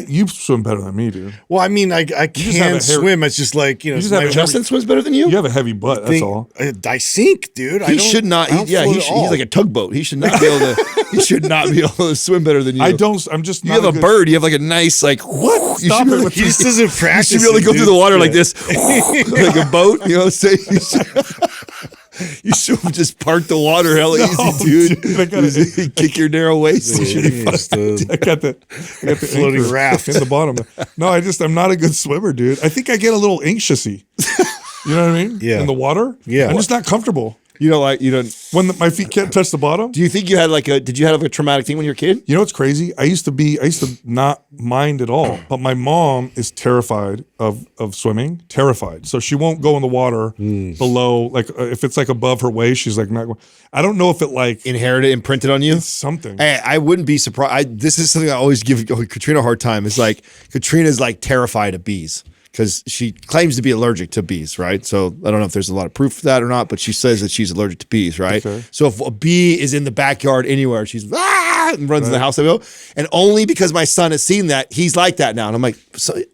You swim better than me, dude. Well, I mean, I just have can a hair- swim. It's just like just have a Justin swims better than you. You have a heavy butt. That's all. I sink, dude. He should not. He's like a tugboat. He should not be able to. He should not be able to swim better than you. I don't. I'm just. You not have a good- bird. You have like a nice like what? You Stop should it be- with He just doesn't You practice. should be able to go it, through dude. the water like this, like a boat. You know, so you should just park the water hella easy, dude. I gotta- Kick your narrow waist. You should be Yeah, just, I got the Floating anchor raft. in the bottom. No, I'm not a good swimmer, dude. I think I get a little anxiousy. You know what I mean? Yeah. In the water. Yeah. I'm just not comfortable You know, like you don't. when my feet can't touch the bottom. Do you think you had like a? Did you have a traumatic thing when you were a kid? You know what's crazy? I used to not mind at all, but my mom is terrified of swimming, terrified. So she won't go in the water below, like if it's like above her waist, she's like not. I don't know if it like Inherited, imprinted on you. something. Hey, I wouldn't be surprised. This is something I always give Katrina a hard time. It's like Katrina's like terrified of bees. because she claims to be allergic to bees, right? So I don't know if there's a lot of proof for that or not, but she says that she's allergic to bees, right? Okay. So if a bee is in the backyard anywhere, she's and runs in the house. I go, and only because my son has seen that, he's like that now. And I'm like,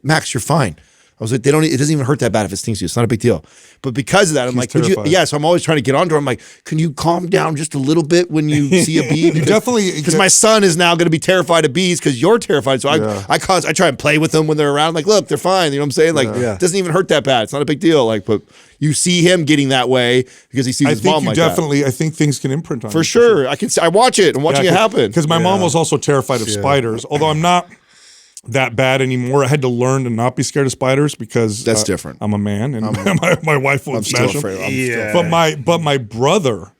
Max, you're fine. I was like, it doesn't even hurt that bad if it stings you. It's not a big deal. But because of that, I'm like, terrified. so I'm always trying to get onto her. I'm like, can you calm down just a little bit when you see a bee? Because my son is now going to be terrified of bees because you're terrified. So I try and play with them when they're around. I'm like, look, they're fine. You know what I'm saying? Like, it doesn't even hurt that bad. It's not a big deal. Like, but you see him getting that way because he sees his mom like that. I think things can imprint on you. For sure. I watch it. I'm watching it happen. Because my mom was also terrified of spiders, although I'm not that bad anymore. I had to learn to not be scared of spiders because that's different. I'm a man, and my wife won't smash them. But my brother,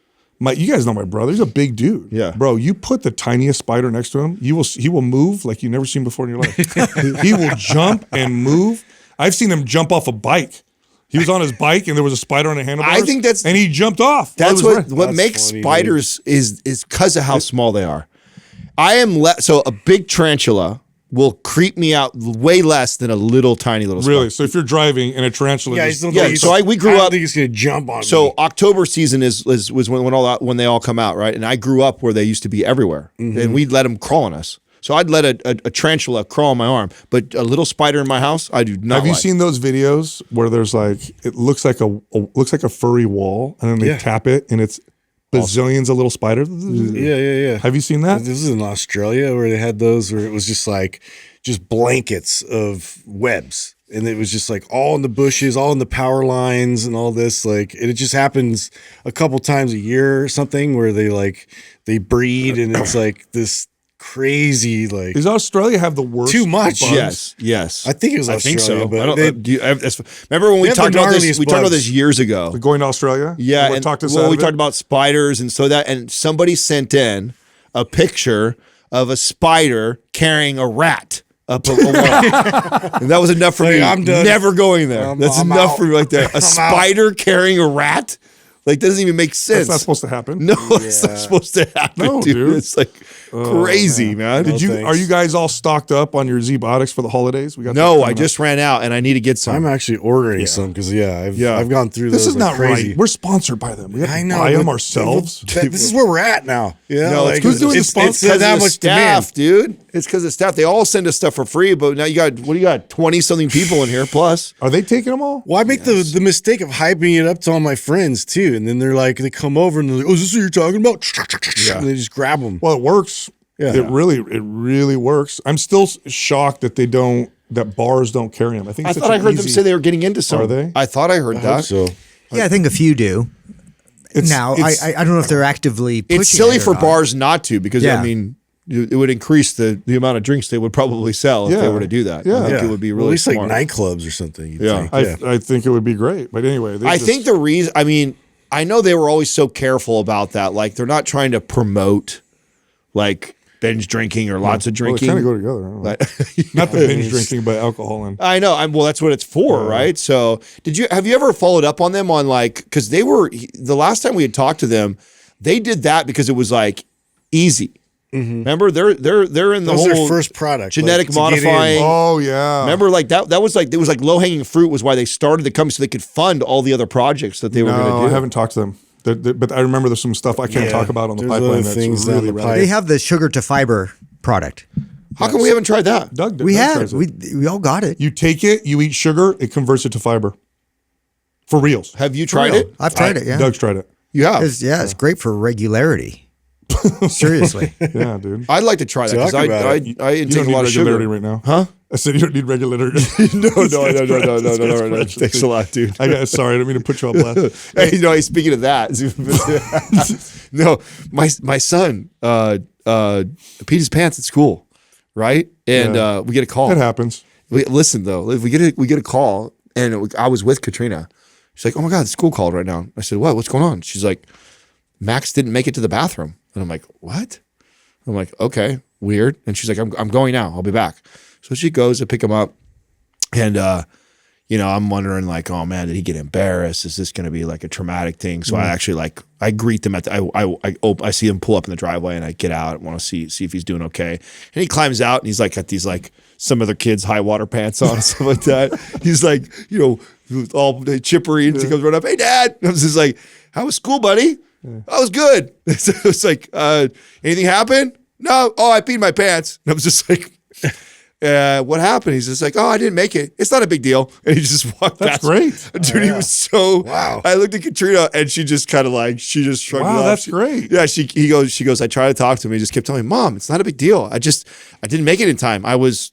you guys know my brother. He's a big dude. Yeah, bro. You put the tiniest spider next to him, he will move like you've never seen before in your life. He will jump and move. I've seen him jump off a bike. He was on his bike and there was a spider on the handlebars. I think and he jumped off. That's what makes spiders is because of how small they are. So a big tarantula will creep me out way less than a little tiny little spider. Really? So if you're driving and a tarantula, we grew up. I don't think he's gonna jump on me. So October season was when they all come out, right? And I grew up where they used to be everywhere, and we'd let them crawl on us. So I'd let a tarantula crawl on my arm, but a little spider in my house, I do not. Have you seen those videos where there's it looks like a furry wall, and then they tap it, and it's bazillions of little spiders? Yeah. Have you seen that? This is in Australia where they had those where it was just blankets of webs. And it was just like all in the bushes, all in the power lines and all this. And it just happens a couple times a year or something where they breed and it's like this crazy Does Australia have the worst? Too much. Bugs? Yes. I think it was Australia. I think so. But remember when we talked about this? We talked about this years ago. Going to Australia? Yeah. We talked about spiders and somebody sent in a picture of a spider carrying a rat up a wall. And that was enough for me. I'm done. Never going there. That's enough for me right there. A spider carrying a rat? Doesn't even make sense. That's not supposed to happen. No, it's not supposed to happen, no, dude. It's crazy, man. Are you guys all stocked up on your Zbiotics for the holidays? I just ran out and I need to get some. I'm actually ordering some because I've gone through this. This is not crazy. Right. We're sponsored by them. We have to buy them ourselves. This is where we're at now. Yeah, no, it's because that much staff, dude. It's because of staff. They all send us stuff for free, but now you got 20-something people in here plus. Are they taking them all? Well, I make the mistake of hyping it up to all my friends too, and then they come over and they're like, "Oh, is this what you're talking about?" Yeah. And they just grab them. Well, it works. Yeah, it really works. I'm still shocked that bars don't carry them. I thought I heard them say they were getting into some. Are they? I thought I heard that. So Yeah, I think a few do. I don't know if they're actively pushing it's silly it or for not. bars not to because it would increase the amount of drinks they would probably sell if they were to do that. Yeah. I think it would be really at least smart. like nightclubs or something. I think it would be great. But anyway, I think the reason, I know they were always so careful about that. They're not trying to promote binge drinking or lots of drinking. Well, they kind of go together. Not the binge drinking, but alcohol and. I know. Well, that's what it's for, right? So, have you ever followed up on them on because they were the last time we had talked to them, they did that because it was easy. Mm-hmm. Remember, they're in the whole their first product, genetic modifying. Oh yeah. Remember, that was it was low hanging fruit was why they started the company so they could fund all the other projects that they were going to do. I haven't talked to them. But I remember there's some stuff I can't talk about on the pipeline. That's really rad. They have the sugar to fiber product. How come we haven't tried that? Doug We have. tries it. We all got it. You take it, you eat sugar, it converts it to fiber. For reals. Have you tried it? I've tried it. Yeah. Doug's tried it. You have. It's great for regularity. Seriously. Yeah, dude. I'd like to try that because I intake a lot of sugar right now. Huh? I said you don't need regularity. No. Thanks a lot, dude. Sorry, I didn't mean to put you on blast. Hey, speaking of that, no, my son peed his pants at school, right? And we get a call. It happens. Listen though, if we get a call, and I was with Katrina. She's like, "Oh my God, the school called right now." I said, "What? What's going on?" She's like, "Max didn't make it to the bathroom," and I'm like, "What?" I'm like, "Okay, weird." And she's like, "I'm going now. I'll be back." So she goes to pick him up, and I'm wondering like, oh man, did he get embarrassed? Is this going to be like a traumatic thing? So I actually I greet them I see him pull up in the driveway and I get out and want to see if he's doing okay. And he climbs out and he's like got these like some other kids' high water pants on, stuff like that. He's like, all chippery, and he comes right up, hey dad. And I was just like, how was school, buddy? I was good. So it's like, anything happened? No. Oh, I peed my pants. And I was just like, what happened? He's just like, oh, I didn't make it. It's not a big deal. And he just walked past. That's great. Dude, he was so, wow. I looked at Katrina and she just kind of like, she just shrugged it off. Wow, that's great. Yeah, she goes, I tried to talk to him. He just kept telling me, Mom, it's not a big deal. I didn't make it in time. I was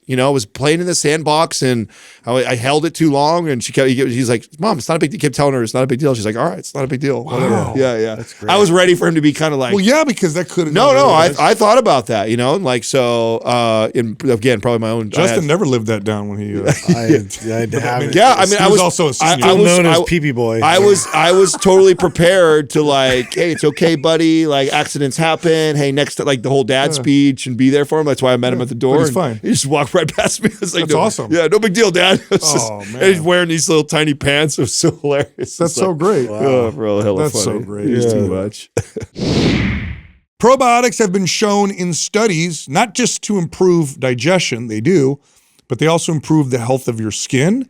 playing in the sandbox and I held it too long. And he's like, Mom, it's not a big deal. Kept telling her it's not a big deal. She's like, all right, it's not a big deal. Wow. Yeah. That's great. I was ready for him to be kind of like, Well, yeah, because that could have. no, I thought about that, and like, so, again, probably my own. Justin never lived that down when he. I had to have it. Yeah, I mean, He I was was also a senior. I was known as Pee-Pee Boy. I was totally prepared to like, hey, it's okay, buddy. Like accidents happen. Hey, next to like the whole dad speech and be there for him. That's why I met him at the door. But he's and fine. He just walked right past me. I was like, That's no, awesome. Yeah, no big deal, Dad. Oh, man. And he's wearing these little tiny pants. It was so hilarious. That's so great. Oh, bro, hella That's funny. so great. It's too Yeah. much. Probiotics have been shown in studies not just to improve digestion, they do, but they also improve the health of your skin,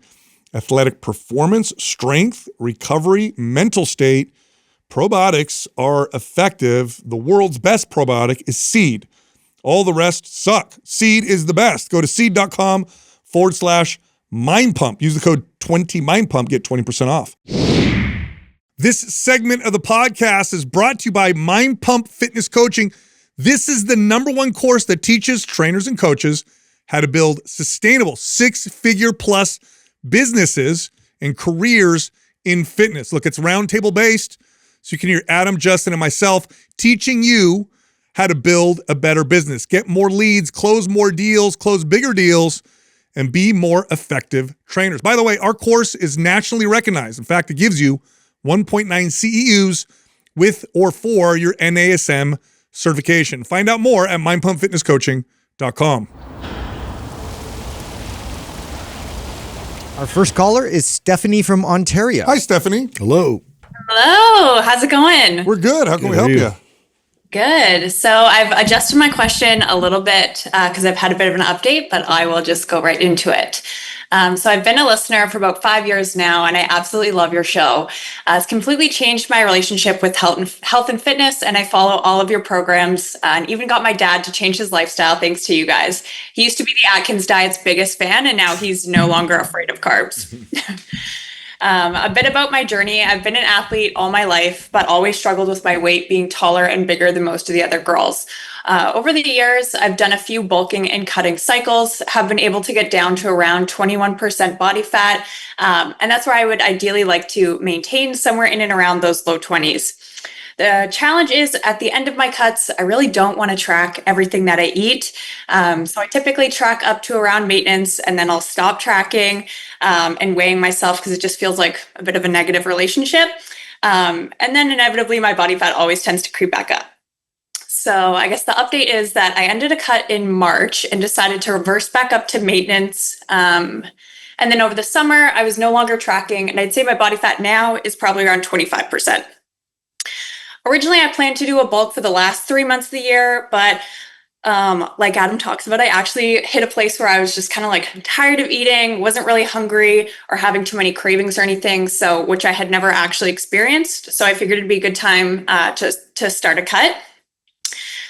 athletic performance, strength, recovery, mental state. Probiotics are effective. The world's best probiotic is Seed. All the rest suck. Seed is the best. Go to seed.com/mindpump. Use the code 20mindpump, get 20% off. This segment of the podcast is brought to you by Mind Pump Fitness Coaching. This is the #1 course that teaches trainers and coaches how to build sustainable 6-figure plus businesses and careers in fitness. Look, it's roundtable based, so you can hear Adam, Justin, and myself teaching you how to build a better business, get more leads, close more deals, close bigger deals, and be more effective trainers. By the way, our course is nationally recognized. In fact, it gives you 1.9 CEUs with or for your NASM certification. Find out more at mindpumpfitnesscoaching.com. Our first caller is Stephanie from Ontario. Hi, Stephanie. Hello. Hello, how's it going? We're good. How can we help you? Good. So I've adjusted my question a little bit because I've had a bit of an update, but I will just go right into it. So I've been a listener for about 5 years now, and I absolutely love your show. It's completely changed my relationship with health and fitness, and I follow all of your programs and even got my dad to change his lifestyle thanks to you guys. He used to be the Atkins Diet's biggest fan, and now he's no longer afraid of carbs. A bit about my journey. I've been an athlete all my life, but always struggled with my weight being taller and bigger than most of the other girls. Over the years, I've done a few bulking and cutting cycles, have been able to get down to around 21% body fat. And that's where I would ideally like to maintain somewhere in and around those low 20s. The challenge is at the end of my cuts, I really don't want to track everything that I eat. So I typically track up to around maintenance, and then I'll stop tracking and weighing myself because it just feels like a bit of a negative relationship. And then inevitably my body fat always tends to creep back up. So I guess the update is that I ended a cut in March and decided to reverse back up to maintenance. And then over the summer, I was no longer tracking, and I'd say my body fat now is probably around 25%. Originally, I planned to do a bulk for the last 3 months of the year, but like Adam talks about, I actually hit a place where I was just kind of like tired of eating, wasn't really hungry or having too many cravings or anything, so which I had never actually experienced. So I figured it'd be a good time to start a cut.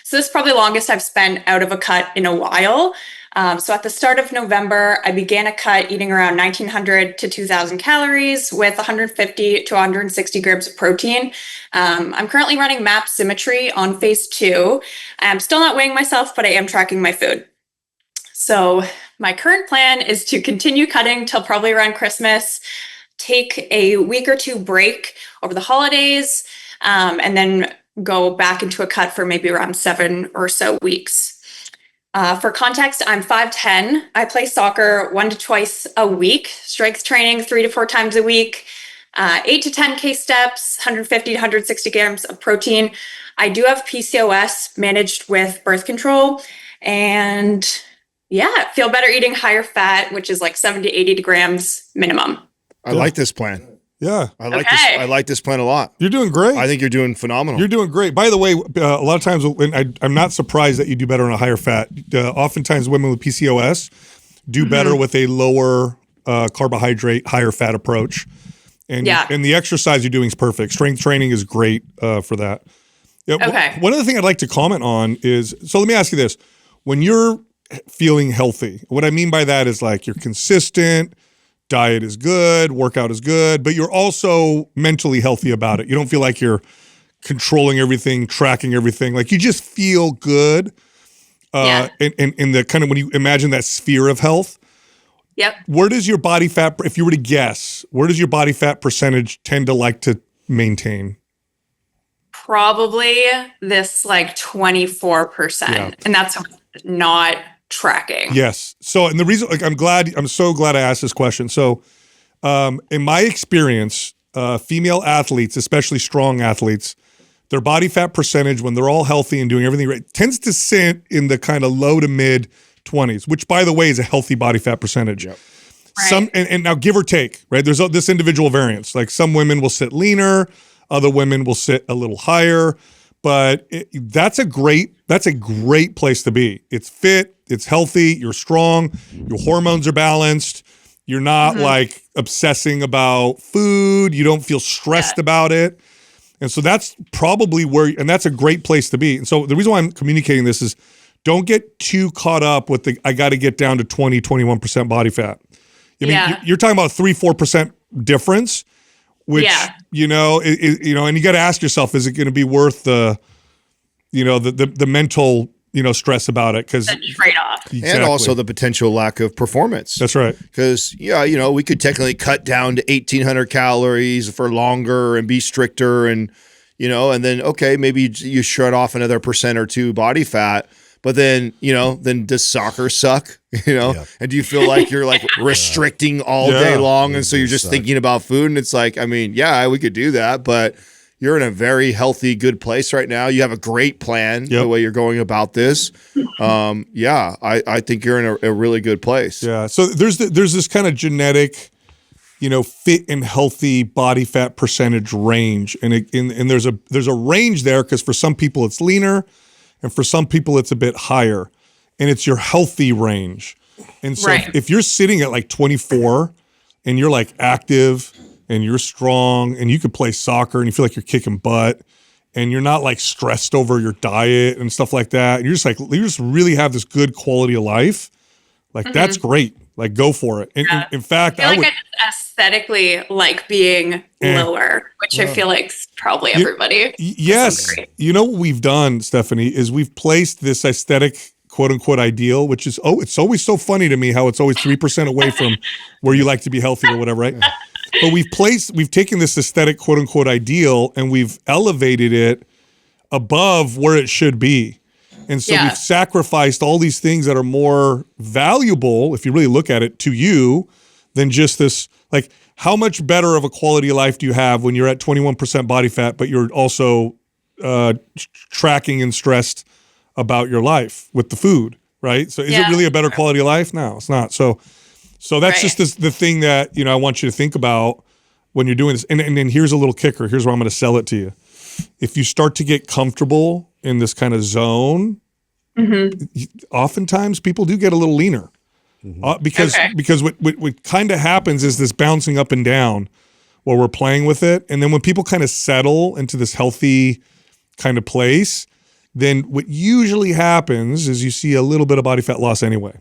So this is probably the longest I've spent out of a cut in a while. So at the start of November, I began a cut eating around 1,900 to 2,000 calories with 150 to 160 grams of protein. I'm currently running MAP Symmetry on phase 2. I'm still not weighing myself, but I am tracking my food. So my current plan is to continue cutting till probably around Christmas, take a week or two break over the holidays, and then go back into a cut for maybe around 7 or so weeks. For context, I'm 5'10". I play soccer 1 to twice a week, strength training 3 to 4 times a week, 8 to 10K steps, 150 to 160 grams of protein. I do have PCOS managed with birth control, and Yeah, feel better eating higher fat, which is like 70 to 80 grams minimum. I like this plan. Yeah. I like Okay. this. I like this plan a lot. You're doing great. I think you're doing phenomenal. You're doing great. By the way, a lot of times, and I'm not surprised that you do better on a higher fat. Oftentimes, women with PCOS do better with a lower carbohydrate, higher fat approach. And and the exercise you're doing is perfect. Strength training is great for that. Yeah, Okay. One other thing I'd like to comment on is, so let me ask you this. When you're feeling healthy, what I mean by that is like you're consistent, diet is good, workout is good, but you're also mentally healthy about it. You don't feel like you're controlling everything, tracking everything. Like you just feel good. In the kind of, when you imagine that sphere of health, Yep. where does your body fat, if you were to guess, where does your body fat percentage tend to like to maintain? Probably this like 24%. Yeah. And that's not tracking. Yes. So, and the reason, like, I'm so glad I asked this question. So, in my experience, female athletes, especially strong athletes, their body fat percentage, when they're all healthy and doing everything right, tends to sit in the kind of low to mid 20s, which, by the way, is a healthy body fat percentage. Yep. Right. And now give or take, right? There's this individual variance. Like some women will sit leaner, other women will sit a little higher, but that's a great place to be. It's fit, it's healthy, you're strong, your hormones are balanced, you're not like obsessing about food, you don't feel stressed about it. And so that's probably and that's a great place to be. And so the reason why I'm communicating this is don't get too caught up with I got to get down to 20, 21% body fat. I mean, you're talking about 3-4% difference, which, and you got to ask yourself, is it going to be worth the mental, stress about it? Because the trade-off. Exactly. And also the potential lack of performance. That's right. Because, we could technically cut down to 1,800 calories for longer and be stricter and then, okay, maybe you shred off another % or 2 body fat. But then, then does soccer suck? And do you feel like you're like restricting all day long? And so you're just thinking about food. And it's like, I mean, we could do that, but you're in a very healthy, good place right now. You have a great plan the way you're going about this. I think you're in a really good place. Yeah. So there's this kind of genetic, fit and healthy body fat percentage range. And there's a range there because for some people it's leaner. And for some people, it's a bit higher, and it's your healthy range. And so if you're sitting at like 24 and you're like active and you're strong and you could play soccer and you feel like you're kicking butt and you're not like stressed over your diet and stuff like that, and you just really have this good quality of life, like that's great. Like go for it. And in fact, I just aesthetically like being lower, which I feel like probably everybody. Yes. You know what we've done, Stephanie, is we've placed this aesthetic quote unquote ideal, which is, it's always so funny to me how it's always 3% away from where you like to be healthy or whatever, right? But we've taken this aesthetic quote unquote ideal and we've elevated it above where it should be. And so we've sacrificed all these things that are more valuable, if you really look at it, to you than just this. Like, how much better of a quality of life do you have when you're at 21% body fat, but you're also tracking and stressed about your life with the food, right? So is it really a better quality of life? No, it's not. So that's just the thing that, I want you to think about when you're doing this. And then here's a little kicker. Here's where I'm going to sell it to you. If you start to get comfortable in this kind of zone, oftentimes people do get a little leaner because what kind of happens is this bouncing up and down while we're playing with it. And then when people kind of settle into this healthy kind of place, then what usually happens is you see a little bit of body fat loss anyway.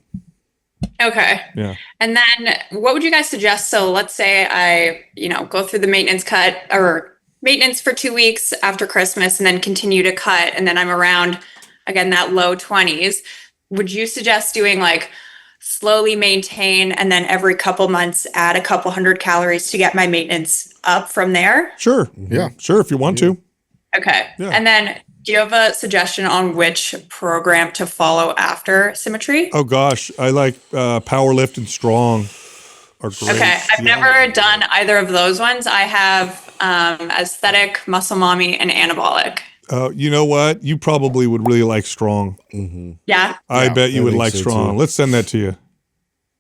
Okay. Yeah. And then what would you guys suggest? So let's say I, go through the maintenance cut or maintenance for 2 weeks after Christmas and then continue to cut. And then I'm around, again, that low 20s. Would you suggest doing like slowly maintain and then every couple months add a couple hundred calories to get my maintenance up from there? Sure. Yeah. Sure. If you want to. Okay. Yeah. And then do you have a suggestion on which program to follow after Symmetry? Oh gosh. I like Power Lift and Strong are great. Okay. I've never done either of those ones. I have Aesthetic, Muscle Mommy, and Anabolic. You know what? You probably would really like strong. Yeah. I bet you would think like so, strong. too. Let's send that to you.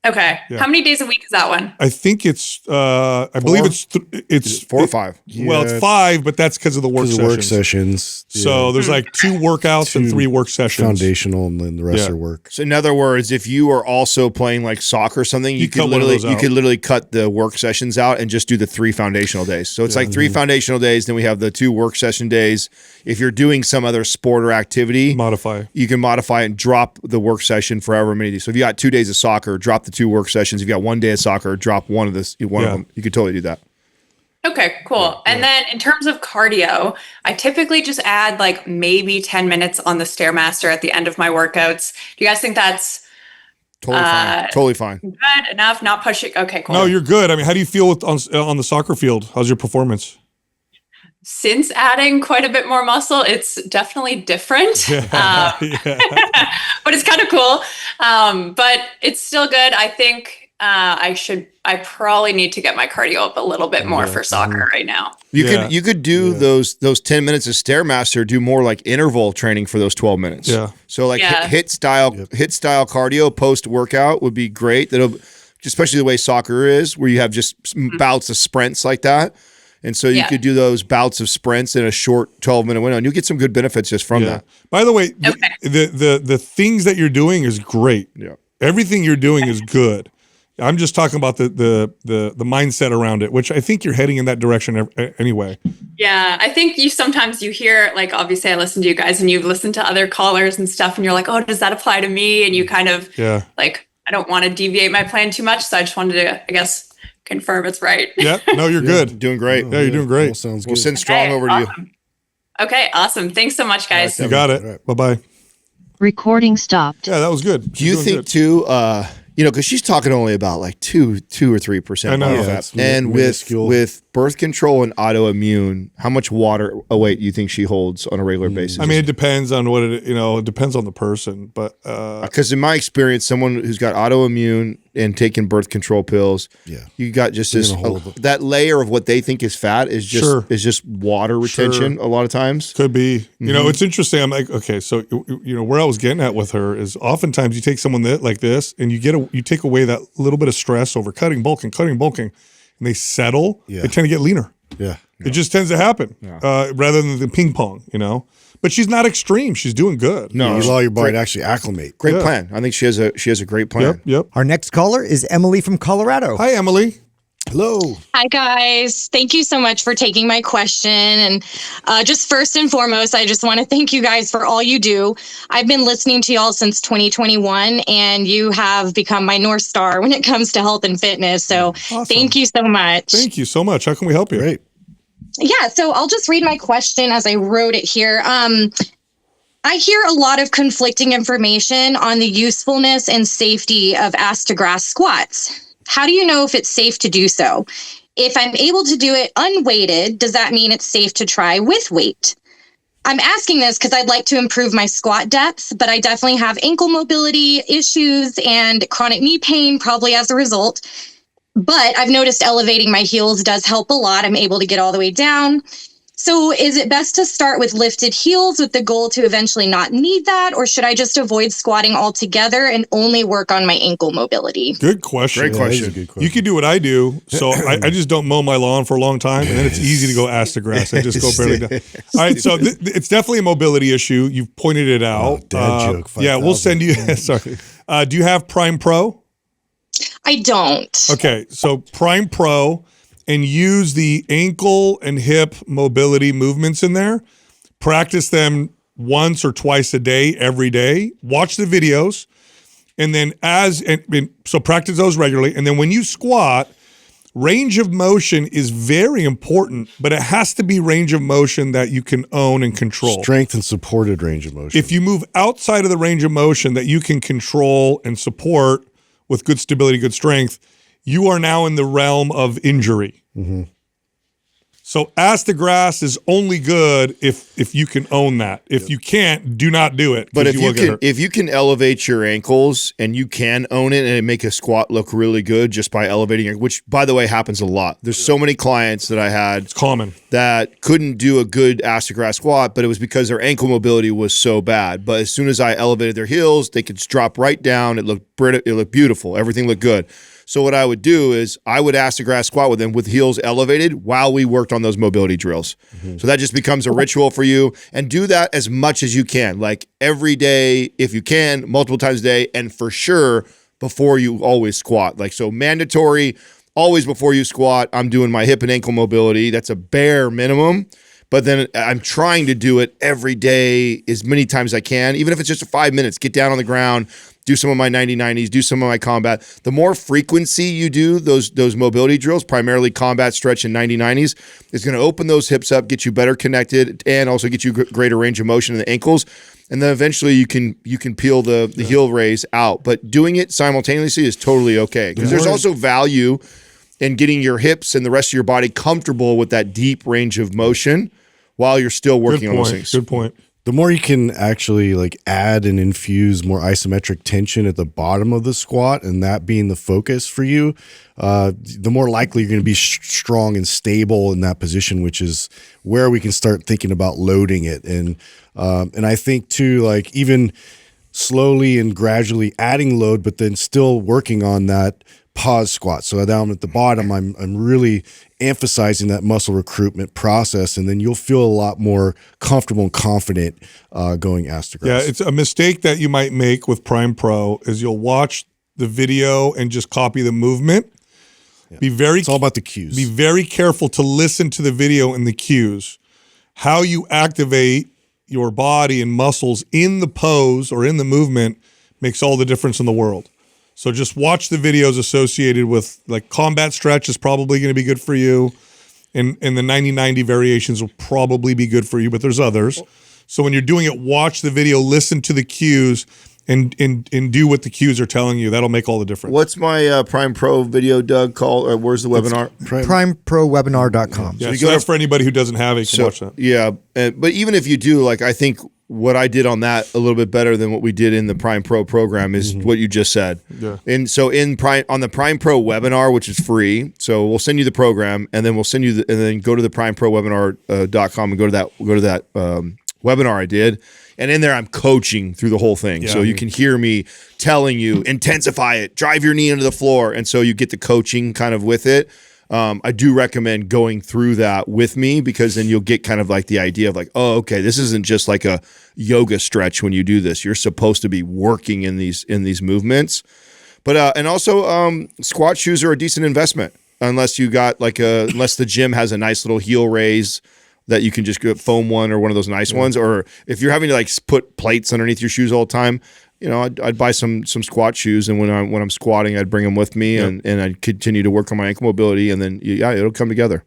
Okay. How many days a week is that one? I think it's. I believe it's 4 or 5. Well, it's 5, but that's because of the work Because sessions. of work sessions. So there's like 2 workouts and 3 work sessions. Foundational, and then the rest Yeah. are work. So in other words, if you are also playing like soccer or something, you cut could one of those literally out. cut the work sessions out and just do the 3 foundational days. So it's like 3 Mm-hmm. foundational days, then we have the 2 work session days. If you're doing some other sport or activity, Modify. you can modify and drop the work session for however many days. So if you got 2 days of soccer, drop the 2 work sessions. If you got 1 day of soccer, drop one of of them. You could totally do that. Okay, cool. And then in terms of cardio, I typically just add like maybe 10 minutes on the Stairmaster at the end of my workouts. Do you guys think that's Totally fine. Totally fine. good enough? Not pushing. Okay, cool. No, you're good. I mean, how do you feel on the soccer field? How's your performance? Since adding quite a bit more muscle, it's definitely different. But it's kind of cool. But it's still good. I think I probably need to get my cardio up a little bit more for soccer right now. You could do those 10 minutes of Stairmaster, do more like interval training for those 12 minutes. Yeah. So like Yeah. hit style cardio post workout would be great. That'll, especially the way soccer is, where you have just bouts of sprints like that. And so you could do those bouts of sprints in a short 12-minute window, and you get some good benefits just from that. By the way, the things that you're doing is great. Yeah. Everything you're doing is good. I'm just talking about the mindset around it, which I think you're heading in that direction anyway. Yeah, I think sometimes you hear, like, obviously I listen to you guys and you've listened to other callers and stuff, and you're like, oh, does that apply to me? And you kind of like, I don't want to deviate my plan too much. So I just wanted to, I guess, confirm it's right. Yeah, no, you're good. Doing great. Yeah, you're doing great. All sounds good. We'll send strong over to you. Awesome. Okay, awesome. Thanks so much, guys. You got it. Right. Bye-bye. Recording stopped. Yeah, that was good. Do you think too? Because she's talking only about like 2 or 3% I know. body Yeah, fat, it's and minuscule. with birth control and autoimmune, how much water weight do you think she holds on a regular basis? I mean, it depends on what it depends on the person, but because in my experience, someone who's got autoimmune and taking birth control pills, you got just this that layer of what they think is fat is just water retention a lot of times. could be. You know, it's interesting. I'm like, okay, so where I was getting at with her is oftentimes you take someone like this and you take away that little bit of stress over cutting, bulking, and they settle. They tend to get leaner. Yeah. It just tends to happen rather than the ping pong. But she's not extreme. She's doing good. No, You allow your body to actually acclimate. great plan. I think she has a great plan. Yep. Our next caller is Emily from Colorado. Hi, Emily. Hello. Hi, guys. Thank you so much for taking my question. And just first and foremost, I just want to thank you guys for all you do. I've been listening to y'all since 2021, and you have become my North Star when it comes to health and fitness. So thank you so much. Thank you so much. How can we help you? Great. Yeah, so I'll just read my question as I wrote it here. I hear a lot of conflicting information on the usefulness and safety of ass to grass squats. How do you know if it's safe to do so? If I'm able to do it unweighted, does that mean it's safe to try with weight? I'm asking this because I'd like to improve my squat depth, but I definitely have ankle mobility issues and chronic knee pain, probably as a result. But I've noticed elevating my heels does help a lot. I'm able to get all the way down. So is it best to start with lifted heels with the goal to eventually not need that? Or should I just avoid squatting altogether and only work on my ankle mobility? Good question. Great question. That is a good question. You could do what I do. So I just don't mow my lawn for a long time, and then it's easy to go ass to grass. I just go barely down. All right, so it's definitely a mobility issue. You've pointed it out. Dad joke. Yeah, we'll 5,000. send you. Sorry. Do you have Prime Pro? I don't. Okay, so Prime Pro, and use the ankle and hip mobility movements in there. Practice them once or twice a day, every day. Watch the videos, and then so practice those regularly. And then when you squat, range of motion is very important, but it has to be range of motion that you can own and control. Strength and supported range of motion. If you move outside of the range of motion that you can control and support with good stability, good strength, you are now in the realm of injury. So ass to grass is only good if you can own that. If you can't, do not do it. But you if you can elevate your ankles and you can own it and make a squat look really good just by elevating it, which by the way happens a lot. There's so many clients that I had it's common that couldn't do a good ass to grass squat, but it was because their ankle mobility was so bad. But as soon as I elevated their heels, they could drop right down. It looked beautiful. Everything looked good. So what I would do is I would ass to grass squat with them with heels elevated while we worked on those mobility drills. So that just becomes a ritual for you, and do that as much as you can, like every day if you can, multiple times a day, and for sure before you always squat. Like, so mandatory, always before you squat, I'm doing my hip and ankle mobility. That's a bare minimum. But then I'm trying to do it every day as many times as I can, even if it's just 5 minutes. Get down on the ground, do some of my 90-90s, do some of my combat. The more frequency you do those mobility drills, primarily combat, stretch, and 90-90s, is going to open those hips up, get you better connected, and also get you greater range of motion in the ankles. And then eventually you can peel the heel raise out. But doing it simultaneously is totally okay, because there's also value in getting your hips and the rest of your body comfortable with that deep range of motion while you're still working on those things. Good point. The more you can actually like add and infuse more isometric tension at the bottom of the squat, and that being the focus for you, the more likely you're going to be strong and stable in that position, which is where we can start thinking about loading it. And I think too, like even slowly and gradually adding load, but then still working on that pause squat. So down at the bottom, I'm really emphasizing that muscle recruitment process, and then you'll feel a lot more comfortable and confident going ass to grass. Yeah, it's a mistake that you might make with Prime Pro is you'll watch the video and just copy the movement. Yeah. It's all about the cues. Be very careful to listen to the video and the cues. How you activate your body and muscles in the pose or in the movement makes all the difference in the world. So just watch the videos associated with, like, combat stretch is probably going to be good for you. And the 90-90 variations will probably be good for you, but there's others. So when you're doing it, watch the video, listen to the cues, and do what the cues are telling you. That'll make all the difference. What's my Prime Pro video, Doug, called? Or where's the webinar? PrimeProWebinar.com. Yeah, so that's for anybody who doesn't have it, you can watch that. Yeah, but even if you do, like, I think what I did on that a little bit better than what we did in the Prime Pro program is what you just said. Yeah. And so on the Prime Pro webinar, which is free, so we'll send you the program, and then we'll send you and then go to the primeprowebinar.com and go to that webinar I did. And in there, I'm coaching through the whole thing. So you can hear me telling you, intensify it, drive your knee into the floor. And so you get the coaching kind of with it. I do recommend going through that with me, because then you'll get kind of like the idea of like, oh, okay, this isn't just like a yoga stretch when you do this. You're supposed to be working in these movements. But and also squat shoes are a decent investment unless you got unless the gym has a nice little heel raise that you can just get foam one or one of those nice ones. Or if you're having to like put plates underneath your shoes all the time, you know, I'd buy some squat shoes, and when I'm squatting, I'd bring them with me, and I'd continue to work on my ankle mobility, and then it'll come together.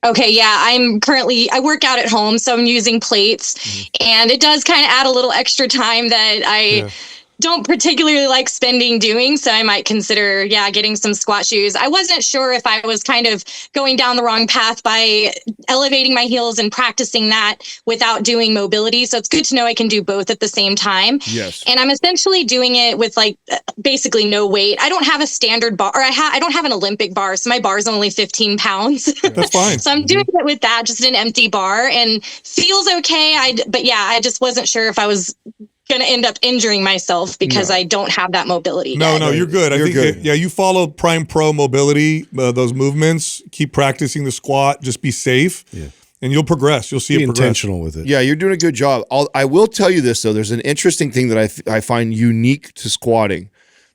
Okay, yeah, I work out at home, so I'm using plates, and it does kind of add a little extra time that I don't particularly like spending doing, so I might consider, getting some squat shoes. I wasn't sure if I was kind of going down the wrong path by elevating my heels and practicing that without doing mobility. So it's good to know I can do both at the same time. Yes. And I'm essentially doing it with like basically no weight. I don't have a standard bar, or I don't have an Olympic bar, so my bar is only 15 pounds. That's fine. So I'm doing it with that, just an empty bar, and feels okay. I just wasn't sure if I was going to end up injuring myself because I don't have that mobility. No, you're good. I think you follow Prime Pro mobility, those movements, keep practicing the squat, just be safe, and you'll progress. You'll see it progress. Be intentional with it. Yeah, you're doing a good job. I will tell you this, though. There's an interesting thing that I find unique to squatting,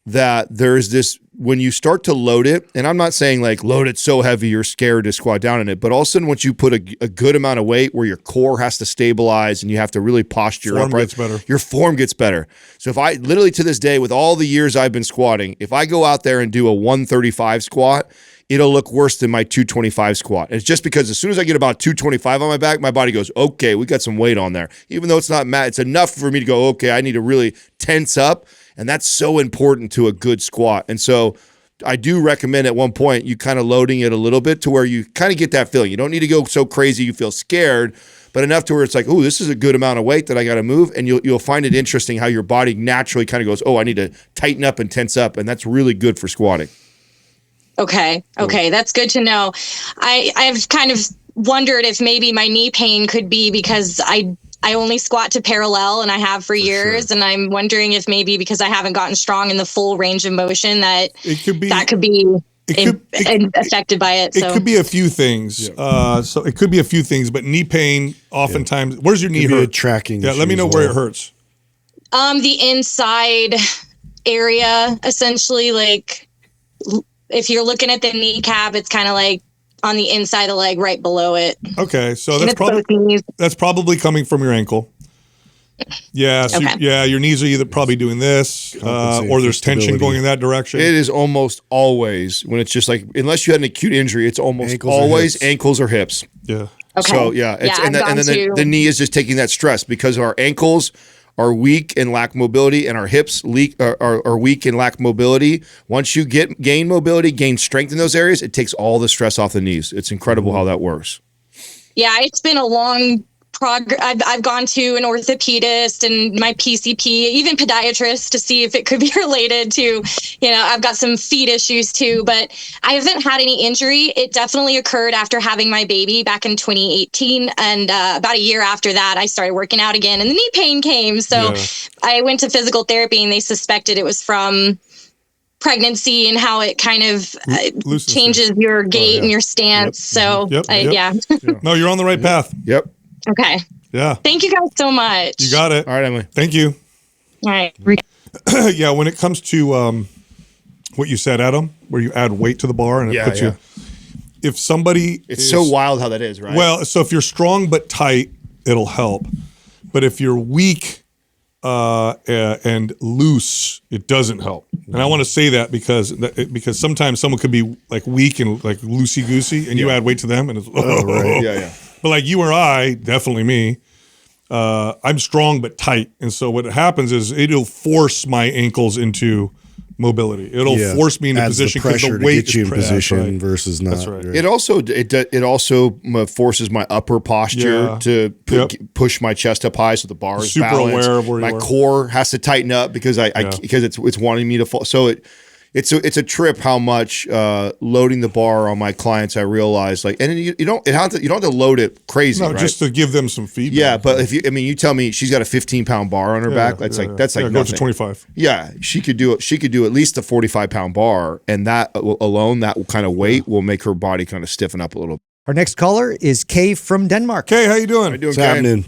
that there's this, when you start to load it, and I'm not saying like load it so heavy you're scared to squat down in it, but all of a sudden once you put a good amount of weight where your core has to stabilize and you have to really posture upright, your form gets better. So if I literally to this day, with all the years I've been squatting, if I go out there and do a 135 squat, it'll look worse than my 225 squat. And it's just because as soon as I get about 225 on my back, my body goes, okay, we got some weight on there. Even though it's not it's enough for me to go, okay, I need to really tense up. And that's so important to a good squat. And so I do recommend at one point you kind of loading it a little bit to where you kind of get that feeling. You don't need to go so crazy you feel scared, but enough to where it's like, oh, this is a good amount of weight that I got to move. And you'll find it interesting how your body naturally kind of goes, oh, I need to tighten up and tense up. And that's really good for squatting. Okay. That's good to know. I've kind of wondered if maybe my knee pain could be because I only squat to parallel and I have for years. Sure. And I'm wondering if maybe because I haven't gotten strong in the full range of motion that could be affected by it. It could be a few things. So it could be a few things, but knee pain oftentimes. Where's your knee hurt? Tracking. Yeah, let me know where it hurts. The inside area, essentially, like if you're looking at the kneecap, it's kind of like on the inside of the leg, right below it. Okay, so that's probably coming from your ankle. Yeah, so your knees are either probably doing this, or there's tension going in that direction. It is almost always when it's just like, unless you had an acute injury, it's almost always ankles or hips. Yeah. Okay. So and then the knee is just taking that stress because our ankles are weak and lack mobility, and our hips are weak and lack mobility. Once you gain mobility, gain strength in those areas, it takes all the stress off the knees. It's incredible how that works. Yeah, it's been a long I've gone to an orthopedist and my PCP, even podiatrist, to see if it could be related to, I've got some feet issues too, but I haven't had any injury. It definitely occurred after having my baby back in 2018. And about a year after that, I started working out again and the knee pain came. So I went to physical therapy and they suspected it was from pregnancy and how it kind of changes your gait and your stance. No, you're on the right path. Yep. Okay. Yeah. Thank you guys so much. You got it. All right, Emily. Thank you. All right. Yeah, when it comes to what you said, Adam, where you add weight to the bar and it puts you. If somebody It's so wild how that is, right? Well, so if you're strong but tight, it'll help. But if you're weak and loose, it doesn't help. And I want to say that because sometimes someone could be like weak and like loosey goosey, and you add weight to them, and it's right. But like you or I, definitely me, I'm strong but tight, and so what happens is it'll force my ankles into mobility. It'll force me into position because the weight gets you in position versus not. That's right. It also forces my upper posture to push my chest up high so the bar is super balanced. Aware of where my core has to tighten up because because it's wanting me to fall. So it's a trip how much loading the bar on my clients I realize, like, and you don't have to load it crazy, right? Just to give them some feedback. Yeah, but if you tell me she's got a 15-pound bar on her back, that's like nothing. Go to 25. Yeah, she could do it. She could do at least a 45-pound bar, and that alone, that kind of weight will make her body kind of stiffen up a little. Our next caller is Kay from Denmark. Kay, how you doing? How you doing, What's happening?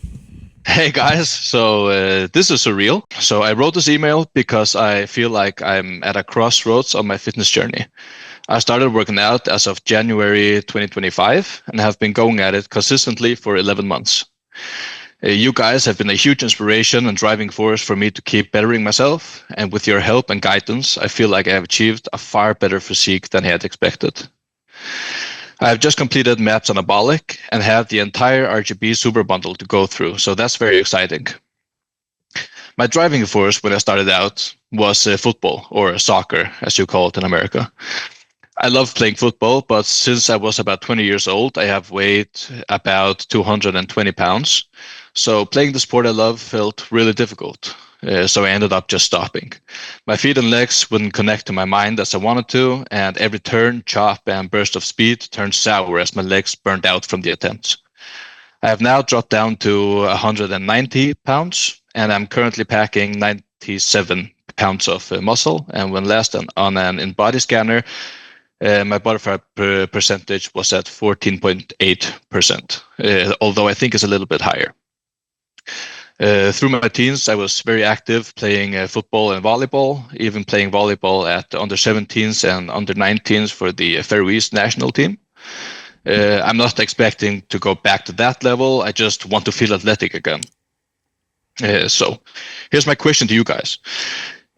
Hey guys, so this is surreal. So I wrote this email because I feel like I'm at a crossroads on my fitness journey. I started working out as of January 2025 and have been going at it consistently for 11 months. You guys have been a huge inspiration and driving force for me to keep bettering myself. And with your help and guidance, I feel like I have achieved a far better physique than I had expected. I have just completed MAPS Anabolic and have the entire RGB Super Bundle to go through, so that's very exciting. My driving force when I started out was football, or soccer, as you call it in America. I love playing football, but since I was about 20 years old, I have weighed about 220 pounds. So playing the sport I love felt really difficult. So I ended up just stopping. My feet and legs wouldn't connect to my mind as I wanted to, and every turn, chop, and burst of speed turned sour as my legs burned out from the attempts. I have now dropped down to 190 pounds, and I'm currently packing 97 pounds of muscle. And when last on an in-body scanner, my body fat percentage was at 14.8%, although I think it's a little bit higher. Through my teens, I was very active playing football and volleyball, even playing volleyball at under 17s and under 19s for the Faroese national team. I'm not expecting to go back to that level. I just want to feel athletic again. So here's my question to you guys.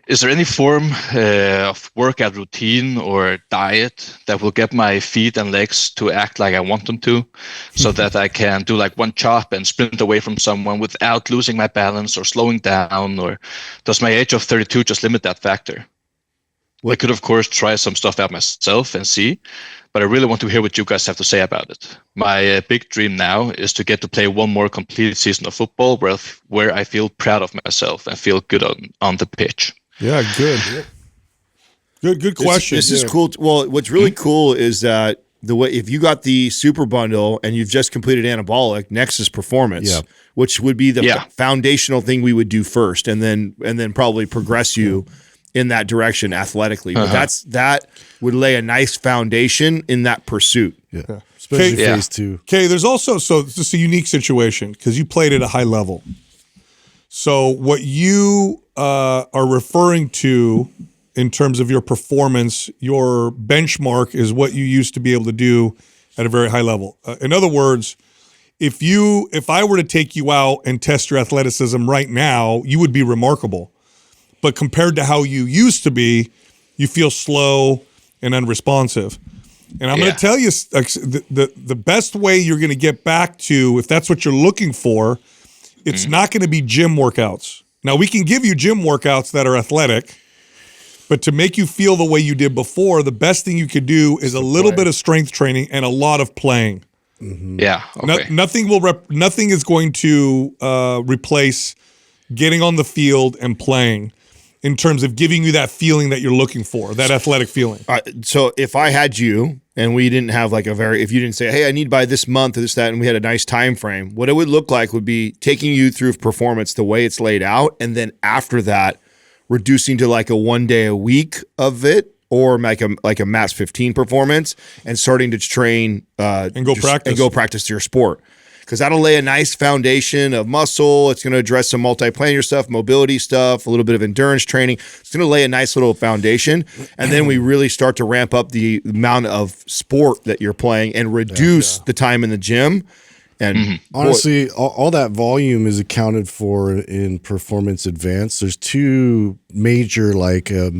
Is there any form of workout routine or diet that will get my feet and legs to act like I want them to, so that I can do like one chop and sprint away from someone without losing my balance or slowing down? Or does my age of 32 just limit that factor? I could, of course, try some stuff out myself and see, but I really want to hear what you guys have to say about it. My big dream now is to get to play one more complete season of football where I feel proud of myself and feel good on the pitch. Yeah, good question. This is cool. Well, what's really cool is that if you got the super bundle and you've just completed anabolic, next is performance, which would be the foundational thing we would do first, and then probably progress you in that direction athletically. But that would lay a nice foundation in that pursuit. Yeah. Especially phase 2. Okay, there's also, so it's just a unique situation because you played at a high level. So what you are referring to in terms of your performance, your benchmark is what you used to be able to do at a very high level. In other words, if I were to take you out and test your athleticism right now, you would be remarkable. But compared to how you used to be, you feel slow and unresponsive. And I'm going to tell you the best way you're going to get back to, if that's what you're looking for, it's not going to be gym workouts. Now, we can give you gym workouts that are athletic, but to make you feel the way you did before, the best thing you could do is a little bit of strength training and a lot of playing. Yeah. Okay. Nothing is going to replace getting on the field and playing in terms of giving you that feeling that you're looking for, that athletic feeling. So if I had you and we didn't have like if you didn't say, hey, I need by this month or this, that, and we had a nice time frame, what it would look like would be taking you through performance the way it's laid out. And then after that, reducing to like a 1 day a week of it, or like a max 15 performance, and starting to train and go practice your sport. Because that'll lay a nice foundation of muscle. It's going to address some multiplanar stuff, mobility stuff, a little bit of endurance training. It's going to lay a nice little foundation. And then we really start to ramp up the amount of sport that you're playing and reduce the time in the gym. And honestly, all that volume is accounted for in Performance Advanced. There's 2 major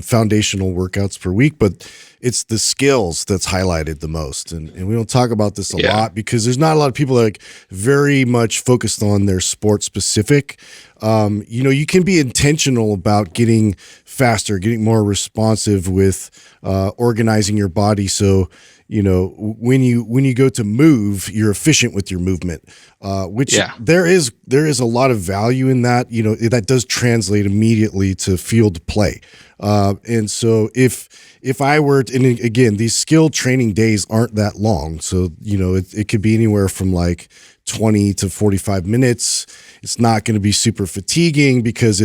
foundational workouts per week, but it's the skills that's highlighted the most. And we don't talk about this a lot because there's not a lot of people that very much focused on their sport specific. You can be intentional about getting faster, getting more responsive with organizing your body. So, when you go to move, you're efficient with your movement, which there is a lot of value in that. That does translate immediately to field play. And so if I were to, and again, these skill training days aren't that long. So, it could be anywhere from like 20 to 45 minutes. It's not going to be super fatiguing because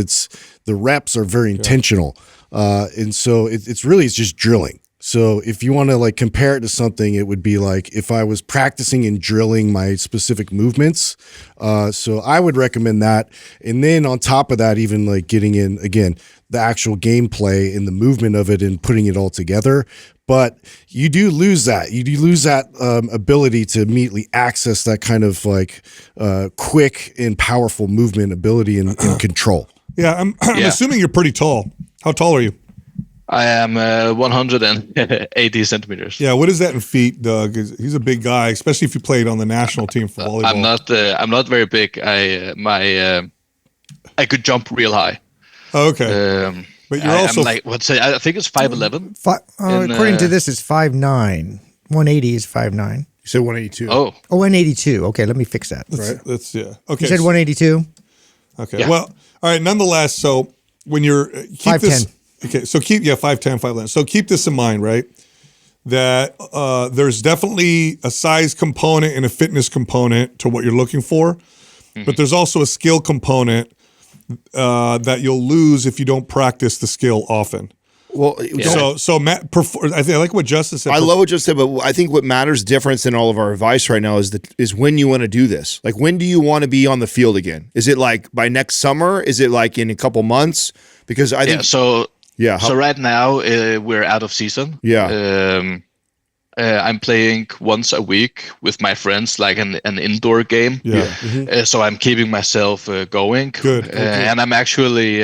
the reps are very intentional. And so it's just drilling. So if you want to compare it to something, it would be like if I was practicing and drilling my specific movements. So I would recommend that. And then on top of that, even getting in, again, the actual gameplay and the movement of it and putting it all together. But you do lose that. You do lose that ability to immediately access that kind of quick and powerful movement ability and control. Yeah, I'm assuming you're pretty tall. How tall are you? I am 180 centimeters. Yeah, what is that in feet, Doug? He's a big guy, especially if you played on the national team for volleyball. I'm not very big. I could jump real high. Oh, okay. But you're also I think it's 5'11". According to this, it's 5'9". 180 is 5'9". You said 182. Oh, 182. Okay, let me fix that. That's okay. You said 182. Okay. Yeah. Well, all right. Nonetheless, so when you're 5'10". Okay, so 5'10", 5'11". So keep this in mind, right? That there's definitely a size component and a fitness component to what you're looking for, but there's also a skill component that you'll lose if you don't practice the skill often. Well, so Matt, I like what Justin said. I love what Justin said, but I think what matters difference in all of our advice right now is when you want to do this. Like, when do you want to be on the field again? Is it like by next summer? Is it like in a couple months? Because I think so right now we're out of season. I'm playing once a week with my friends, like an indoor game. So I'm keeping myself going. Good. And I'm actually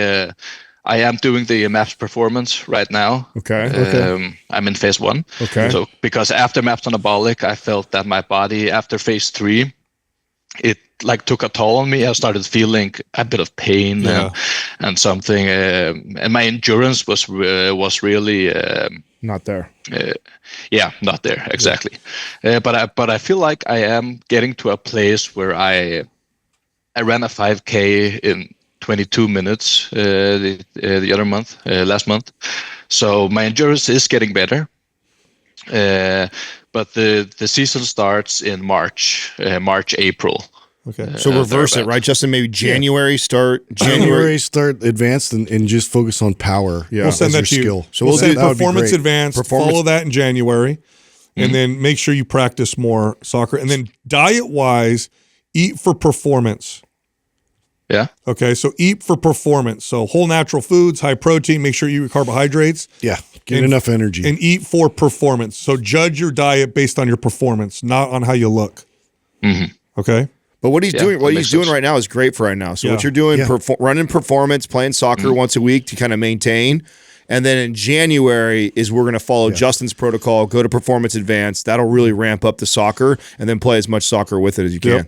I am doing the MAPS performance right now. Okay. I'm in phase 1. Okay. So because after MAPS anabolic, I felt that my body after phase 3, it like took a toll on me. I started feeling a bit of pain and something, and my endurance was really Not there. not there exactly. But I feel like I am getting to a place where I ran a 5K in 22 minutes the other month, last month. So my endurance is getting better. But the season starts in March, April. Okay. So reverse it, right, Justin? Maybe January start. January start advanced and just focus on power. Yeah. We'll send that to you. skill. So we'll do that would be performance great. advanced. Follow that in January, and then make sure you practice more soccer. And then diet wise, eat for performance. Yeah. Okay. So eat for performance. So whole natural foods, high protein. Make sure you eat carbohydrates. Yeah. Get enough energy. And eat for performance. So judge your diet based on your performance, not on how you look. Okay. But what he's doing, right now is great for right now. So what you're doing, running performance, playing soccer once a week to kind of maintain. And then in January is we're going to follow Justin's protocol, go to performance advanced. That'll really ramp up the soccer and then play as much soccer with it as you can.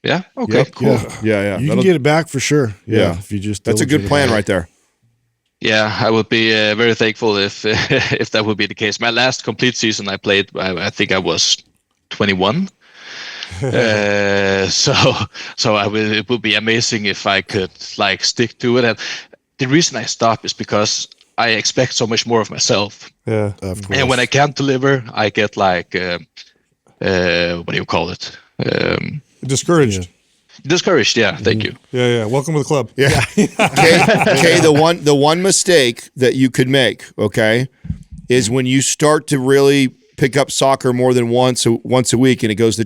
Yeah. Okay. Cool. Yeah. You can get it back for sure. Yeah. If you just that's a good plan right there. Yeah, I would be very thankful if if that would be the case. My last complete season I played, I think I was 21. So it would be amazing if I could like stick to it. And the reason I stop is because I expect so much more of myself. Yeah, of course. And when I can't deliver, I get like what do you call it? Discouraged. Discouraged. Yeah. Thank you. Yeah. Welcome to the club. Yeah. Okay. The one mistake that you could make, okay, is when you start to really pick up soccer more than once a week and it goes to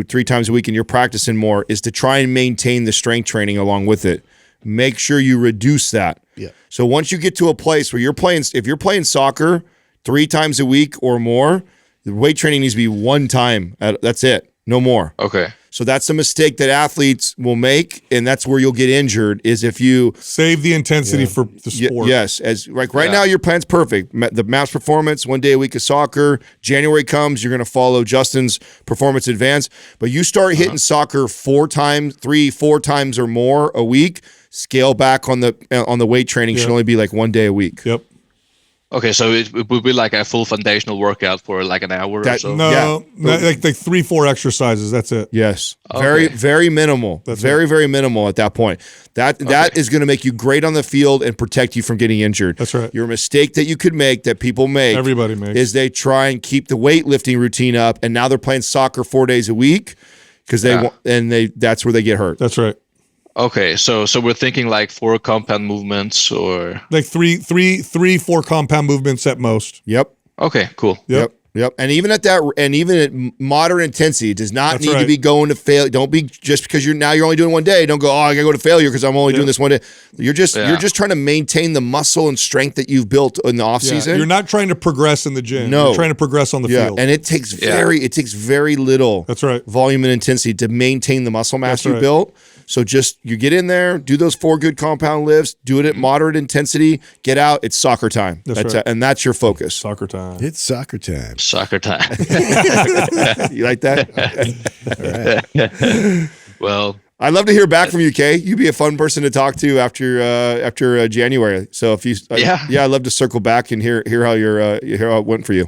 2-3 times a week and you're practicing more, is to try and maintain the strength training along with it. Make sure you reduce that. Yeah. So once you get to a place where if you're playing soccer 3 times a week or more, the weight training needs to be 1 time. That's it. No more. Okay. So that's a mistake that athletes will make, and that's where you'll get injured, is if you save the intensity for the sport. Yes, as like right now your plan's perfect. The MAPS performance, 1 day a week of soccer. January comes, you're going to follow Justin's performance advanced, but you start hitting soccer 4 times or more a week. Scale back on the weight training. Should only be like 1 day a week. Yep. Okay, so it would be like a full foundational workout for like an hour or so? No, like 3-4 exercises. That's it. Yes. Okay. Very minimal. That's very minimal at that point. That is going to make you great on the field and protect you from getting injured. That's right. Your mistake that you could make, that people make, everybody makes, is they try and keep the weightlifting routine up, and now they're playing soccer 4 days a week because that's where they get hurt. That's right. Okay, so we're thinking like 4 compound movements or like 4 compound movements at most. Yep. Okay, cool. Yep. And even at moderate intensity, it does not need to be going to fail. Don't be just because you're only doing 1 day. Don't go, I gotta go to failure because I'm only doing this 1 day. You're just trying to maintain the muscle and strength that you've built in the off season. You're not trying to progress in the gym. No. You're trying to progress on the field. And it takes very little volume and intensity to maintain the muscle mass you built. So you get in there, do those 4 good compound lifts, do it at moderate intensity, get out. It's soccer time. That's right. And that's your focus. Soccer time. It's soccer time. Soccer time. You like that? All right. Well, I'd love to hear back from you, Kay. You'd be a fun person to talk to after January. So if you, I'd love to circle back and hear how hear how it went for you.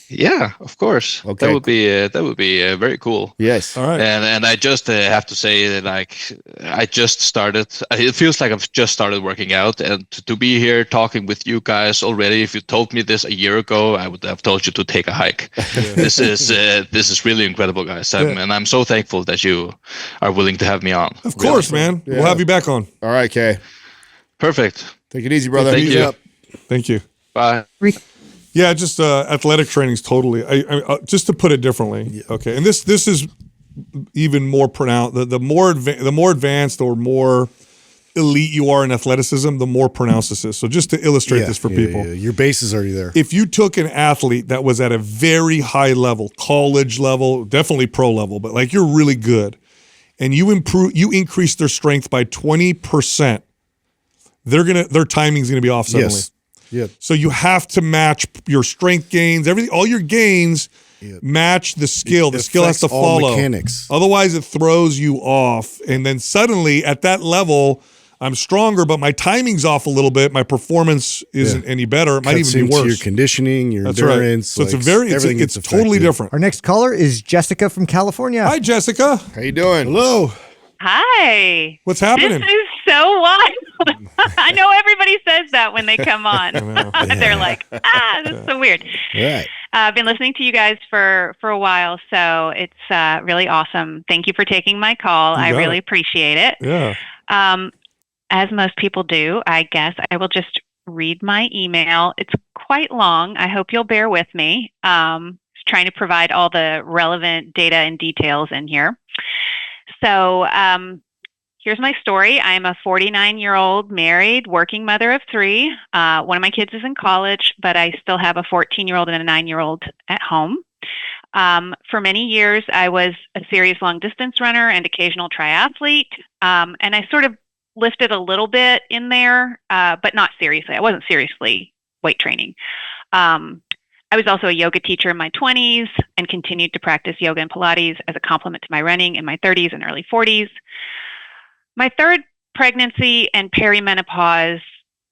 Yeah, of course. Okay, that would be very cool. Yes. All right. And I just have to say that I just started. It feels like I've just started working out, and to be here talking with you guys already. If you told me this a year ago, I would have told you to take a hike. This is really incredible, guys, and I'm so thankful that you are willing to have me on. Of course, man. We'll have you back on. All right, Kay. Perfect. Take it easy, brother. Thank you. Thank you. Bye. Yeah, just athletic training's totally. I just to put it differently. Okay, and this is even more pronounced. The more advanced or more elite you are in athleticism, the more pronounced this is. So just to illustrate this for people, your base is already there. If you took an athlete that was at a very high level, college level, definitely pro level, but like you're really good, and you increase their strength by 20%, their timing's gonna be off suddenly. Yes. Yep. So you have to match your strength gains, everything, all your gains match the skill. The skill has to affects all follow. mechanics. Otherwise, it throws you off. And then suddenly at that level, I'm stronger, but my timing's off a little bit. My performance isn't any better. It might Cuts even be into worse. your conditioning, your That's endurance. right. So it's totally different. Our next caller is Jessica from California. Hi, Jessica. How you doing? Hello. Hi. What's happening? This is so wild. I know everybody says that when they come on. They're like, this is so weird. Right. I've been listening to you guys for a while, so it's really awesome. Thank you for taking my call. I really appreciate it. Yeah. As most people do, I guess I will just read my email. It's quite long. I hope you'll bear with me. Trying to provide all the relevant data and details in here. So here's my story. I'm a 49-year-old married working mother of 3. One of my kids is in college, but I still have a 14-year-old and a 9-year-old at home. For many years, I was a serious long distance runner and occasional triathlete. And I sort of lifted a little bit in there, but not seriously. I wasn't seriously weight training. I was also a yoga teacher in my 20s and continued to practice yoga and Pilates as a complement to my running in my 30s and early 40s. My third pregnancy and perimenopause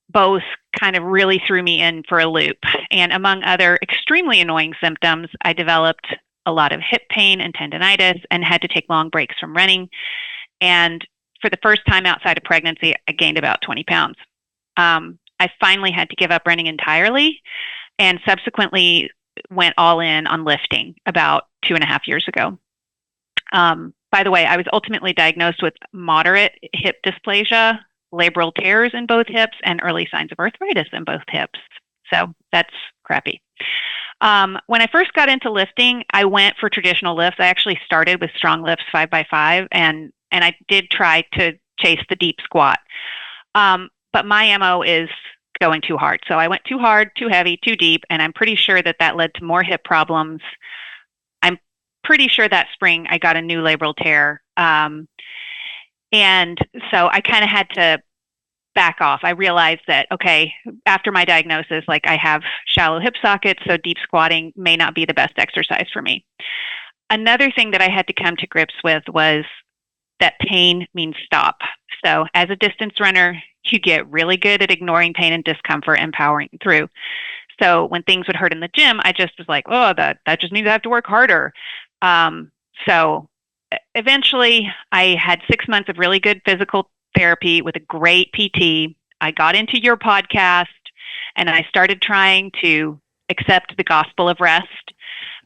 both kind of really threw me in for a loop. And among other extremely annoying symptoms, I developed a lot of hip pain and tendonitis and had to take long breaks from running. And for the first time outside of pregnancy, I gained about 20 pounds. I finally had to give up running entirely and subsequently went all in on lifting about 2.5 years ago. By the way, I was ultimately diagnosed with moderate hip dysplasia, labral tears in both hips, and early signs of arthritis in both hips. So that's crappy. When I first got into lifting, I went for traditional lifts. I actually started with strong lifts 5x5, and I did try to chase the deep squat. But my MO is going too hard. So I went too hard, too heavy, too deep, and I'm pretty sure that led to more hip problems. I'm pretty sure that spring I got a new labral tear. And so I kind of had to back off. I realized that, okay, after my diagnosis, like I have shallow hip sockets, so deep squatting may not be the best exercise for me. Another thing that I had to come to grips with was that pain means stop. So as a distance runner, you get really good at ignoring pain and discomfort and powering through. So when things would hurt in the gym, I just was like, oh, that just means I have to work harder. So eventually I had 6 months of really good physical therapy with a great PT. I got into your podcast and I started trying to accept the gospel of rest.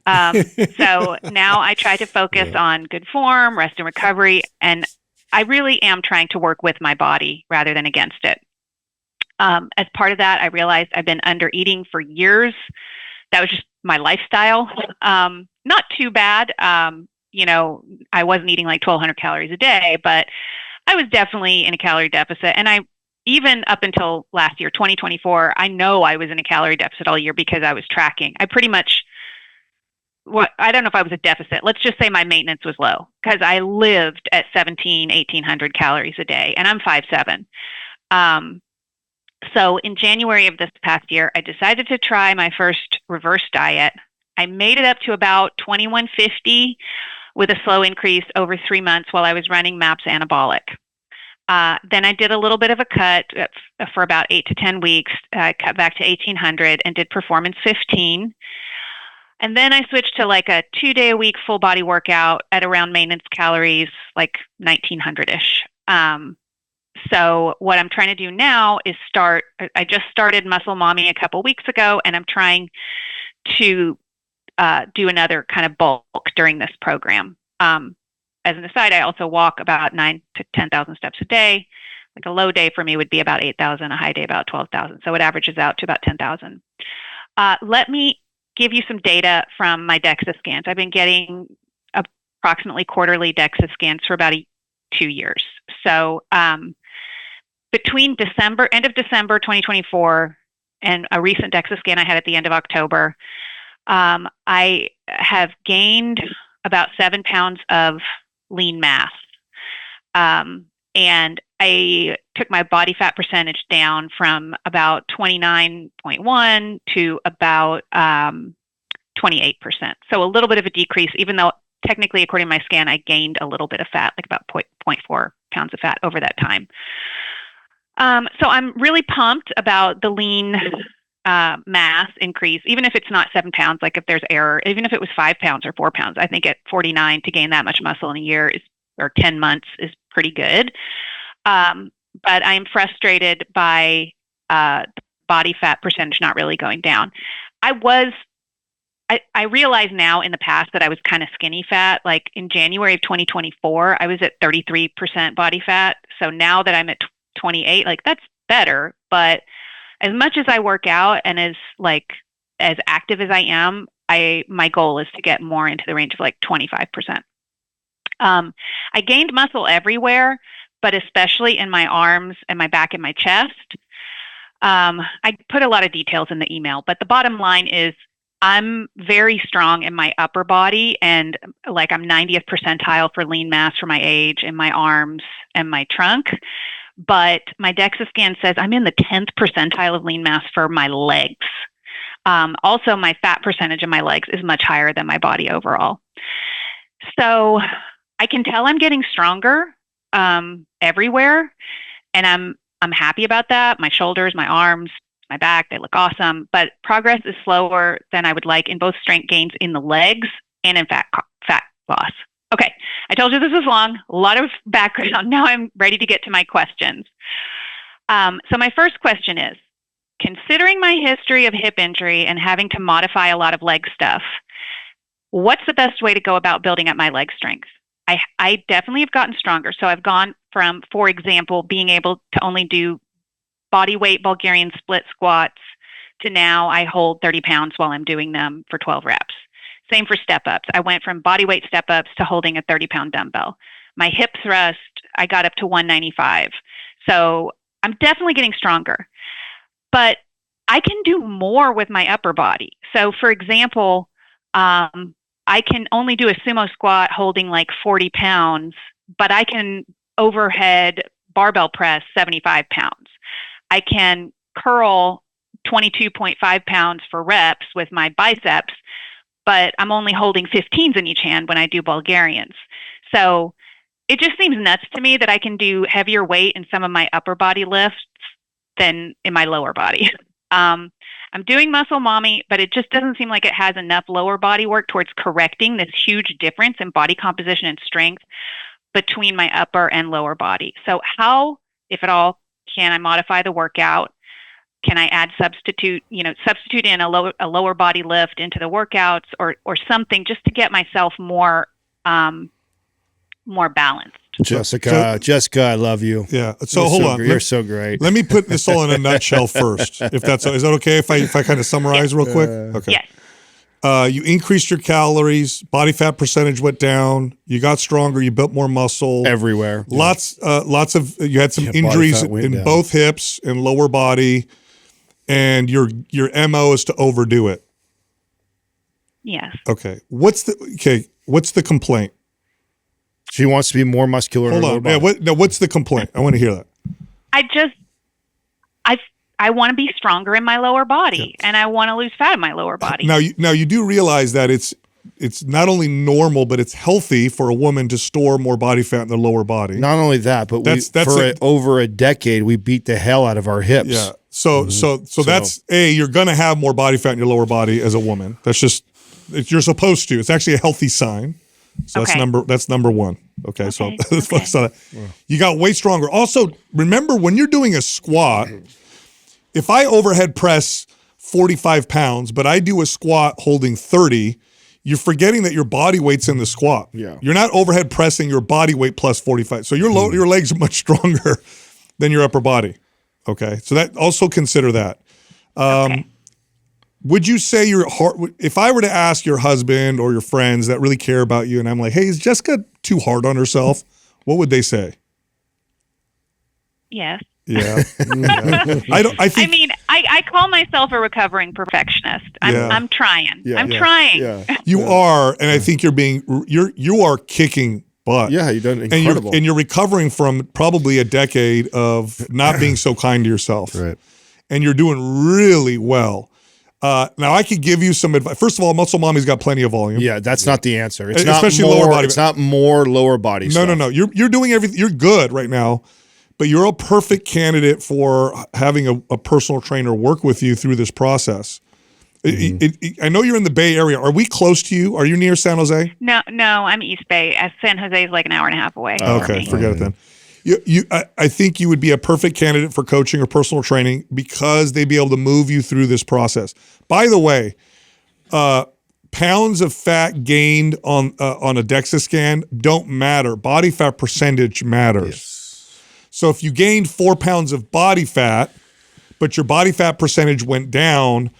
So now I try to focus on good form, rest and recovery, and I really am trying to work with my body rather than against it. As part of that, I realized I've been under eating for years. That was just my lifestyle. Not too bad. I wasn't eating like 1,200 calories a day, but I was definitely in a calorie deficit. And I, even up until last year, 2024, I know I was in a calorie deficit all year because I was tracking. I pretty much, I don't know if I was a deficit. Let's just say my maintenance was low because I lived at 1,800 calories a day and I'm 5'7". So in January of this past year, I decided to try my first reverse diet. I made it up to about 2,150 with a slow increase over 3 months while I was running MAPS anabolic. Then I did a little bit of a cut for about 8 to 10 weeks, cut back to 1,800 and did Performance 15. And then I switched to like a 2-day-a-week full body workout at around maintenance calories, like 1,900-ish. So what I'm trying to do now is I just started Muscle Mommy a couple weeks ago, and I'm trying to do another kind of bulk during this program. As an aside, I also walk about 9 to 10,000 steps a day. Like a low day for me would be about 8,000, a high day about 12,000. So it averages out to about 10,000. Let me give you some data from my DEXA scans. I've been getting approximately quarterly DEXA scans for about 2 years. So between end of December 2024 and a recent DEXA scan I had at the end of October, I have gained about 7 pounds of lean mass. And I took my body fat percentage down from about 29.1 to about 28%. So a little bit of a decrease, even though technically, according to my scan, I gained a little bit of fat, like about 0.4 pounds of fat over that time. So I'm really pumped about the lean mass increase, even if it's not 7 pounds, like if there's error, even if it was 5 pounds or 4 pounds. I think at 49 to gain that much muscle in a year or 10 months is pretty good. But I'm frustrated by body fat percentage not really going down. I realize now in the past that I was kind of skinny fat. Like in January of 2024, I was at 33% body fat. So now that I'm at 28, like that's better. But as much as I work out and as active as I am, my goal is to get more into the range of like 25%. I gained muscle everywhere, but especially in my arms and my back and my chest. I put a lot of details in the email, but the bottom line is I'm very strong in my upper body, and like I'm 90th percentile for lean mass for my age in my arms and my trunk. But my DEXA scan says I'm in the 10th percentile of lean mass for my legs. Also, my fat percentage in my legs is much higher than my body overall. So I can tell I'm getting stronger everywhere, and I'm happy about that. My shoulders, my arms, my back, they look awesome, but progress is slower than I would like in both strength gains in the legs and in fat loss. Okay, I told you this was long, a lot of background. Now I'm ready to get to my questions. So my first question is, considering my history of hip injury and having to modify a lot of leg stuff, what's the best way to go about building up my leg strength? I definitely have gotten stronger. So I've gone from, for example, being able to only do body weight Bulgarian split squats to now I hold 30 pounds while I'm doing them for 12 reps. Same for step ups. I went from body weight step ups to holding a 30-pound dumbbell. My hip thrust, I got up to 195. So I'm definitely getting stronger. But I can do more with my upper body. So for example, I can only do a sumo squat holding like 40 pounds, but I can overhead barbell press 75 pounds. I can curl 22.5 pounds for reps with my biceps, but I'm only holding 15s in each hand when I do Bulgarians. So it just seems nuts to me that I can do heavier weight in some of my upper body lifts than in my lower body. I'm doing Muscle Mommy, but it just doesn't seem like it has enough lower body work towards correcting this huge difference in body composition and strength between my upper and lower body. So how, if at all, can I modify the workout? Can I add substitute in a lower body lift into the workouts or something just to get myself more balanced? Jessica, I love you. Yeah. So hold on. You're so great. Let me put this all in a nutshell first. Is that okay if I kind of summarize real quick? Okay. Yes. You increased your calories, body fat percentage went down, you got stronger, you built more muscle everywhere. Lots of you had some injuries in both hips and lower body, and your MO is to overdo it. Yes. Okay. What's the complaint? She wants to be more muscular. Hold on. Yeah, what's the complaint? I want to hear that. I want to be stronger in my lower body, and I want to lose fat in my lower body. Now you do realize that it's not only normal, but it's healthy for a woman to store more body fat in their lower body. Not only that, but over a decade, we beat the hell out of our hips. Yeah. So that's you're going to have more body fat in your lower body as a woman. That's just you're supposed to. It's actually a healthy sign. So that's number one. Okay. So let's focus on that. You got way stronger. Also, remember when you're doing a squat, if I overhead press 45 pounds, but I do a squat holding 30, you're forgetting that your body weight's in the squat. Yeah. You're not overhead pressing your body weight plus 45. So your legs are much stronger than your upper body. Okay. So that also consider that. Would you say if I were to ask your husband or your friends that really care about you and I'm like, hey, is Jessica too hard on herself? What would they say? Yes. Yeah. I call myself a recovering perfectionist. I'm trying. Yeah. I'm trying. Yeah. You are, and I think you are kicking butt. Yeah, you've done And incredible. you're recovering from probably a decade of not being so kind to yourself. Right. And you're doing really well. Now I could give you some advice. First of all, Muscle Mommy's got plenty of volume. Yeah, that's not the answer. It's Especially not more, lower body. It's not more lower body. No, stuff. no. You're doing everything. You're good right now, but you're a perfect candidate for having a personal trainer work with you through this process. I know you're in the Bay Area. Are we close to you? Are you near San Jose? No, I'm East Bay. San Jose is like an hour and a half away. Okay, forget it then. I think you would be a perfect candidate for coaching or personal training because they'd be able to move you through this process. By the way, pounds of fat gained on a DEXA scan don't matter. Body fat percentage matters. Yes. So if you gained 4 pounds of body fat, but your body fat percentage went down,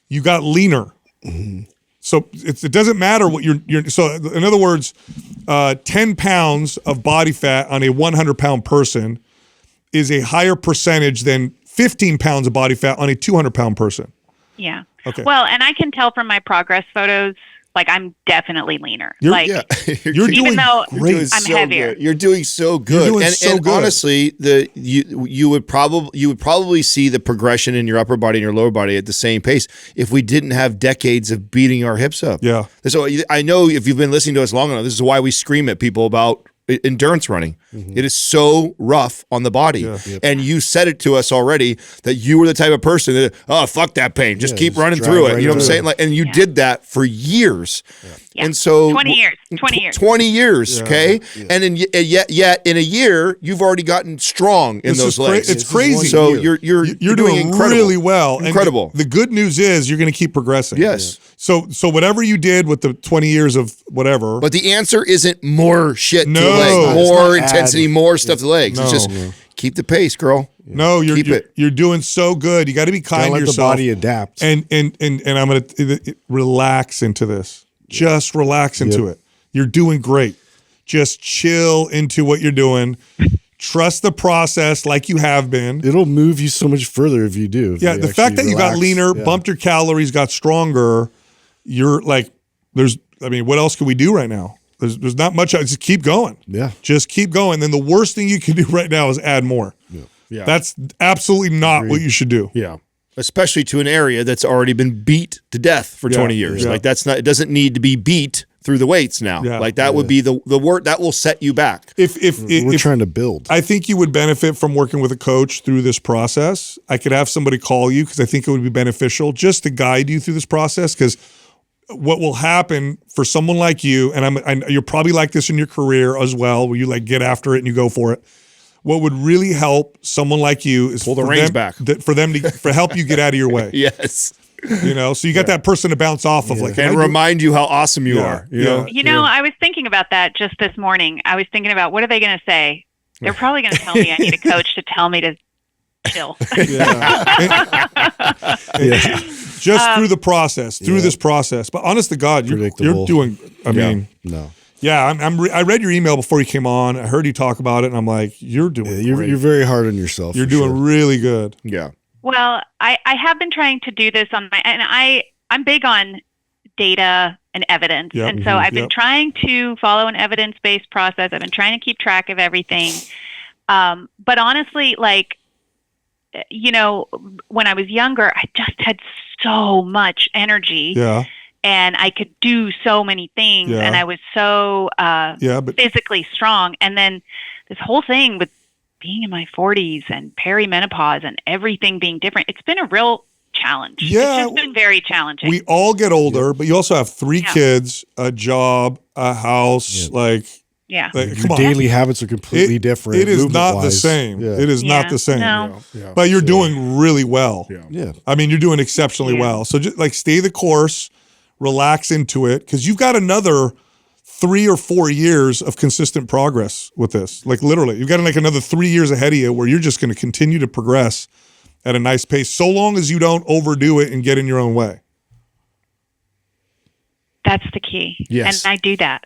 you got leaner. Mm-hmm. So it doesn't matter what you're. So in other words, 10 pounds of body fat on a 100-pound person is a higher percentage than 15 pounds of body fat on a 200-pound person. Yeah. Okay. Well, and I can tell from my progress photos, like I'm definitely leaner. You're even doing though great. I'm heavier. Good. You're doing so good. You're doing so and good. honestly, you would probably see the progression in your upper body and your lower body at the same pace if we didn't have decades of beating our hips up. Yeah. So I know if you've been listening to us long enough, this is why we scream at people about endurance running. Mm-hmm. It is so rough on the body. Yeah. Yep. And you said it to us already that you were the type of person that, oh, fuck that pain. Just keep running through it. You know what I'm saying? Like, and you did that for years. Yeah. And so 20 years. 20 years, okay? Yeah. And yet in a year, you've already gotten strong in those legs. It's crazy. So you're doing incredible. really well. Incredible. And the good news is you're going to keep progressing. Yes. Yeah. So whatever you did with the 20 years of whatever. But the answer isn't more shit to the No. leg, more intensity, more stuff to the legs. No. It's just keep the pace, girl. No, you're doing so good. You got to be kind to yourself. Let the body adapt. And I'm going to relax into this. Just relax into it. You're doing great. Just chill into what you're doing. Trust the process like you have been. It'll move you so much further if you do. Yeah, the fact that you got leaner, bumped your calories, got stronger, you're like, what else can we do right now? There's not much. Just keep going. Yeah. Just keep going. Then the worst thing you can do right now is add more. Yeah. That's absolutely not what you should do. Yeah. Especially to an area that's already been beat to death for 20 years. Yeah. Like it doesn't need to be beat through the weights now. Yeah. Like that would be the word that will set you back. We're trying to build. I think you would benefit from working with a coach through this process. I could have somebody call you because I think it would be beneficial just to guide you through this process. Because what will happen for someone like you, and you're probably like this in your career as well, where you like get after it and you go for it. What would really help someone like you is pull the reins back for them to help you get out of your way. Yes. So you got that person to bounce off of, and remind you how awesome you are. You know, I was thinking about that just this morning. I was thinking about what are they going to say? They're probably going to tell me I need a coach to tell me to chill. Just through the process, this process. But honest to God, you're doing. I read your email before you came on. I heard you talk about it, and I'm like, you're doing. You're very hard on yourself. You're doing really good. Yeah. Well, I have been trying to do this I'm big on data and evidence. Yep. And so I've been trying to follow an evidence-based process. I've been trying to keep track of everything. But honestly, when I was younger, I just had so much energy. Yeah. And I could do so many things. Yeah. And I was so physically strong. And then this whole thing with being in my 40s and perimenopause and everything being different, it's been a real challenge. Yeah. It's just been very challenging. We all get older, but you also have 3 kids, a job, a house, Yeah. Your daily habits are completely different. It is not the same. Yeah. It is not the same. No. But you're doing really well. Yeah. I mean, you're doing exceptionally well. So just stay the course, relax into it, because you've got another 3 or 4 years of consistent progress with this. Literally, you've got another 3 years ahead of you where you're just going to continue to progress at a nice pace, so long as you don't overdo it and get in your own way. That's the key. Yes. And I do that.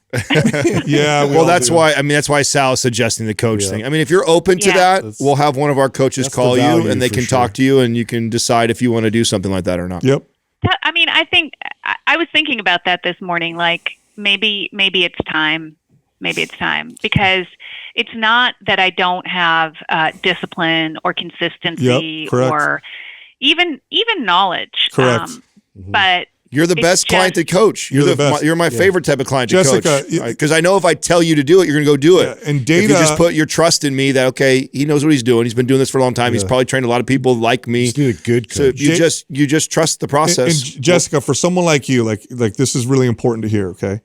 Yeah. Well, that's why Sal is suggesting the coach thing. I mean, if you're open to that, we'll have one of our coaches call you and they can talk to you and you can decide if you want to do something like that or not. Yep. I was thinking about that this morning. Maybe it's time. maybe it's time, because it's not that I don't have discipline or consistency or even knowledge. Correct. But you're the best client to coach. You're my favorite type of client to coach. Because I know if I tell you to do it, you're going to go do it. And data, if you just put your trust in me that, okay, he knows what he's doing. He's been doing this for a long time. He's probably trained a lot of people like me. Just need a good coach. So you just trust the process. And Jessica, for someone like you, like this is really important to hear, okay?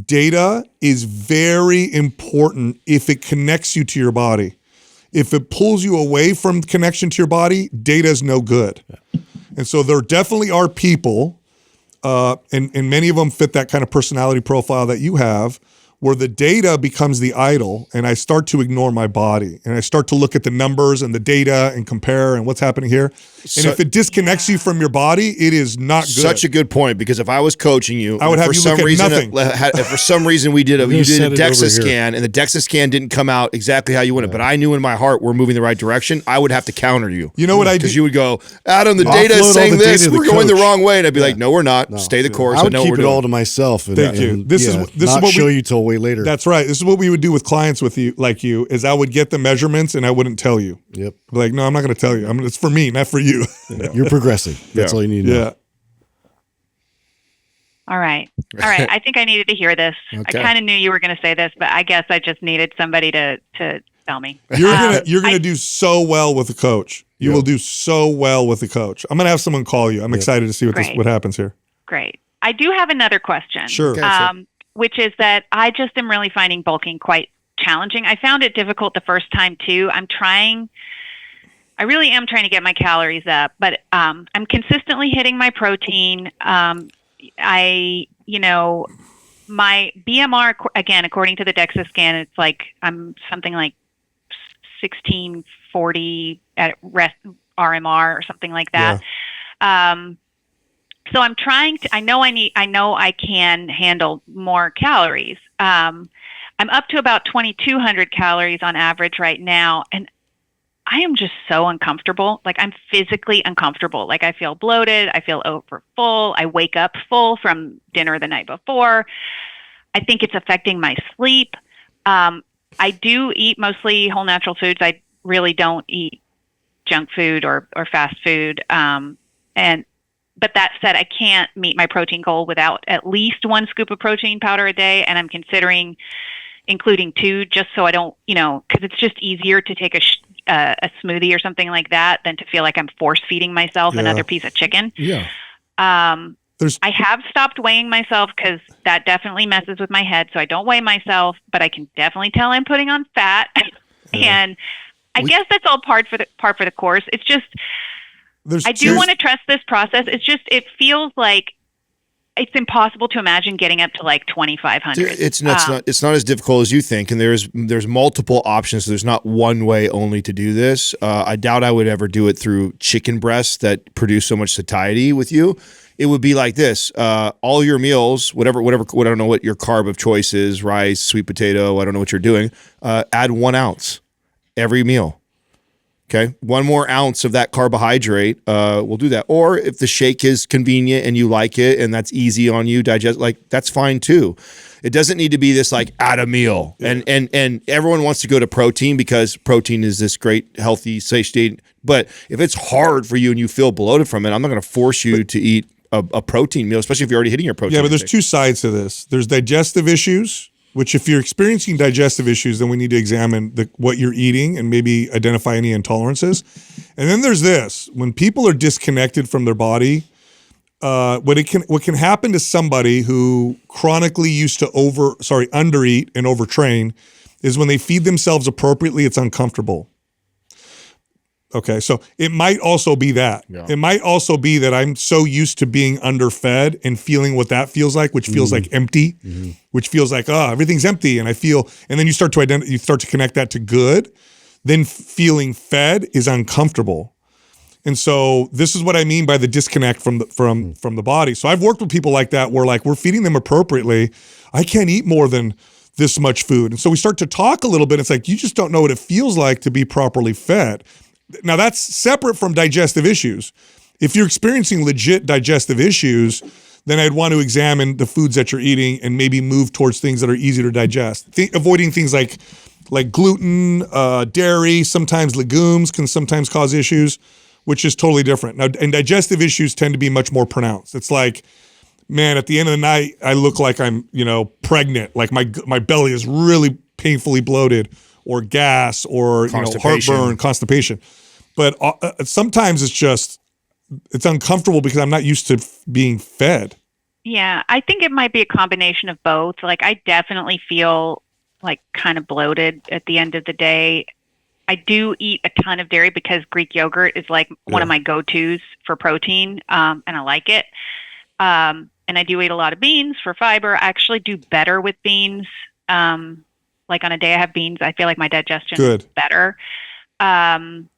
Data is very important if it connects you to your body. If it pulls you away from connection to your body, data is no good. And so there definitely are people, and many of them fit that kind of personality profile that you have, where the data becomes the idol, and I start to ignore my body, and I start to look at the numbers and the data and compare and what's happening here. And if it disconnects you from your body, it is not good. Such a good point, because if I was coaching you, I would have you look at nothing. If for some reason you did a DEXA scan, and the DEXA scan didn't come out exactly how you wanted, but I knew in my heart we're moving the right direction, I would have to counter you. You know what I do? Because you would go, Adam, the data is saying this, we're going the wrong way, and I'd be like, no, we're not. Stay the course. I would keep it all to myself. And, Thank you. This is not what show you till way later. That's right. This is what we would do with clients with you, like you, is I would get the measurements and I wouldn't tell you. Yep. Like, no, I'm not going to tell you. It's for me, not for you. You're progressive. That's all you need to know. All right. I think I needed to hear this. Okay. I kind of knew you were going to say this, but I guess I just needed somebody to tell me. You're gonna do so well with a coach. You will do so well with a coach. I'm gonna have someone call you. I'm excited to see what happens here. Great. I do have another question. Sure. Which is that I just am really finding bulking quite challenging. I found it difficult the first time too. I really am trying to get my calories up, but I'm consistently hitting my protein. My BMR, again, according to the DEXA scan, it's like I'm something like 1640 at rest RMR or something like that. Yeah. So I'm trying to, I know I can handle more calories. I'm up to about 2,200 calories on average right now. And I am just so uncomfortable. Like, I'm physically uncomfortable. Like, I feel bloated. I feel over full. I wake up full from dinner the night before. I think it's affecting my sleep. I do eat mostly whole natural foods. I really don't eat junk food or fast food. But that said, I can't meet my protein goal without at least 1 scoop of protein powder a day. And I'm considering including 2, just so I don't, because it's just easier to take a smoothie or something like that than to feel like I'm force feeding myself another piece of chicken. Yeah. I have stopped weighing myself because that definitely messes with my head. So I don't weigh myself, but I can definitely tell I'm putting on fat. And I guess that's all part for the course. It's just, I do want to trust this process. It's just, it feels like it's impossible to imagine getting up to like 2,500. It's not as difficult as you think, and there's multiple options. So there's not one way only to do this. I doubt I would ever do it through chicken breasts that produce so much satiety with you. It would be like this: all your meals, whatever, I don't know what your carb of choice is, rice, sweet potato. I don't know what you're doing. Add 1 ounce every meal. Okay, 1 more ounce of that carbohydrate, we'll do that. Or if the shake is convenient and you like it and that's easy on you, digest, like, that's fine too. It doesn't need to be this like at a meal. Yeah. And everyone wants to go to protein because protein is this great healthy satiety. But if it's hard for you and you feel bloated from it, I'm not going to force you to eat a protein meal, especially if you're already hitting your protein. Yeah, but there's 2 sides to this. There's digestive issues, which if you're experiencing digestive issues, then we need to examine what you're eating and maybe identify any intolerances. And then there's this: when people are disconnected from their body, what can happen to somebody who chronically used to undereat and overtrain is when they feed themselves appropriately, it's uncomfortable. Okay, so it might also be that. Yeah. It might also be that I'm so used to being underfed and feeling what that feels like, which feels like empty, which feels like, everything's empty. And then you start to connect that to good. Then feeling fed is uncomfortable. And so this is what I mean by the disconnect from the body. So I've worked with people like that where like we're feeding them appropriately. I can't eat more than this much food. And so we start to talk a little bit. It's like, you just don't know what it feels like to be properly fed. Now, that's separate from digestive issues. If you're experiencing legit digestive issues, then I'd want to examine the foods that you're eating and maybe move towards things that are easier to digest. Avoiding things like gluten, dairy, sometimes legumes can sometimes cause issues, which is totally different. Now, and digestive issues tend to be much more pronounced. It's like, man, at the end of the night, I look like I'm, pregnant. Like my belly is really painfully bloated, or gas, or heartburn, constipation. But sometimes it's uncomfortable because I'm not used to being fed. Yeah, I think it might be a combination of both. Like, I definitely feel like kind of bloated at the end of the day. I do eat a ton of dairy because Greek yogurt is like one of my go-tos for protein, and I like it. And I do eat a lot of beans for fiber. I actually do better with beans. Like on a day I have beans, I feel like my digestion is better. I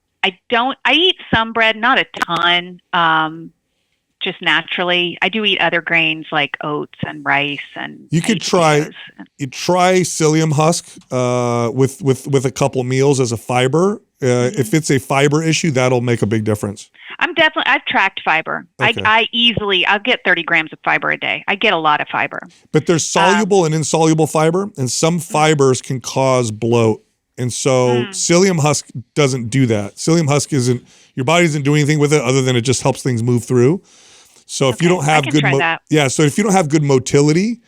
eat some bread, not a ton, just naturally. I do eat other grains like oats and rice, and you could try psyllium husk with a couple meals as a fiber. If it's a fiber issue, that'll make a big difference. I've tracked fiber. Okay. I'll get 30 grams of fiber a day. I get a lot of fiber. But there's soluble and insoluble fiber, and some fibers can cause bloat. And so psyllium husk doesn't do that. Psyllium husk your body isn't doing anything with it other than it just helps things move through. So if you don't have so if you don't have good motility,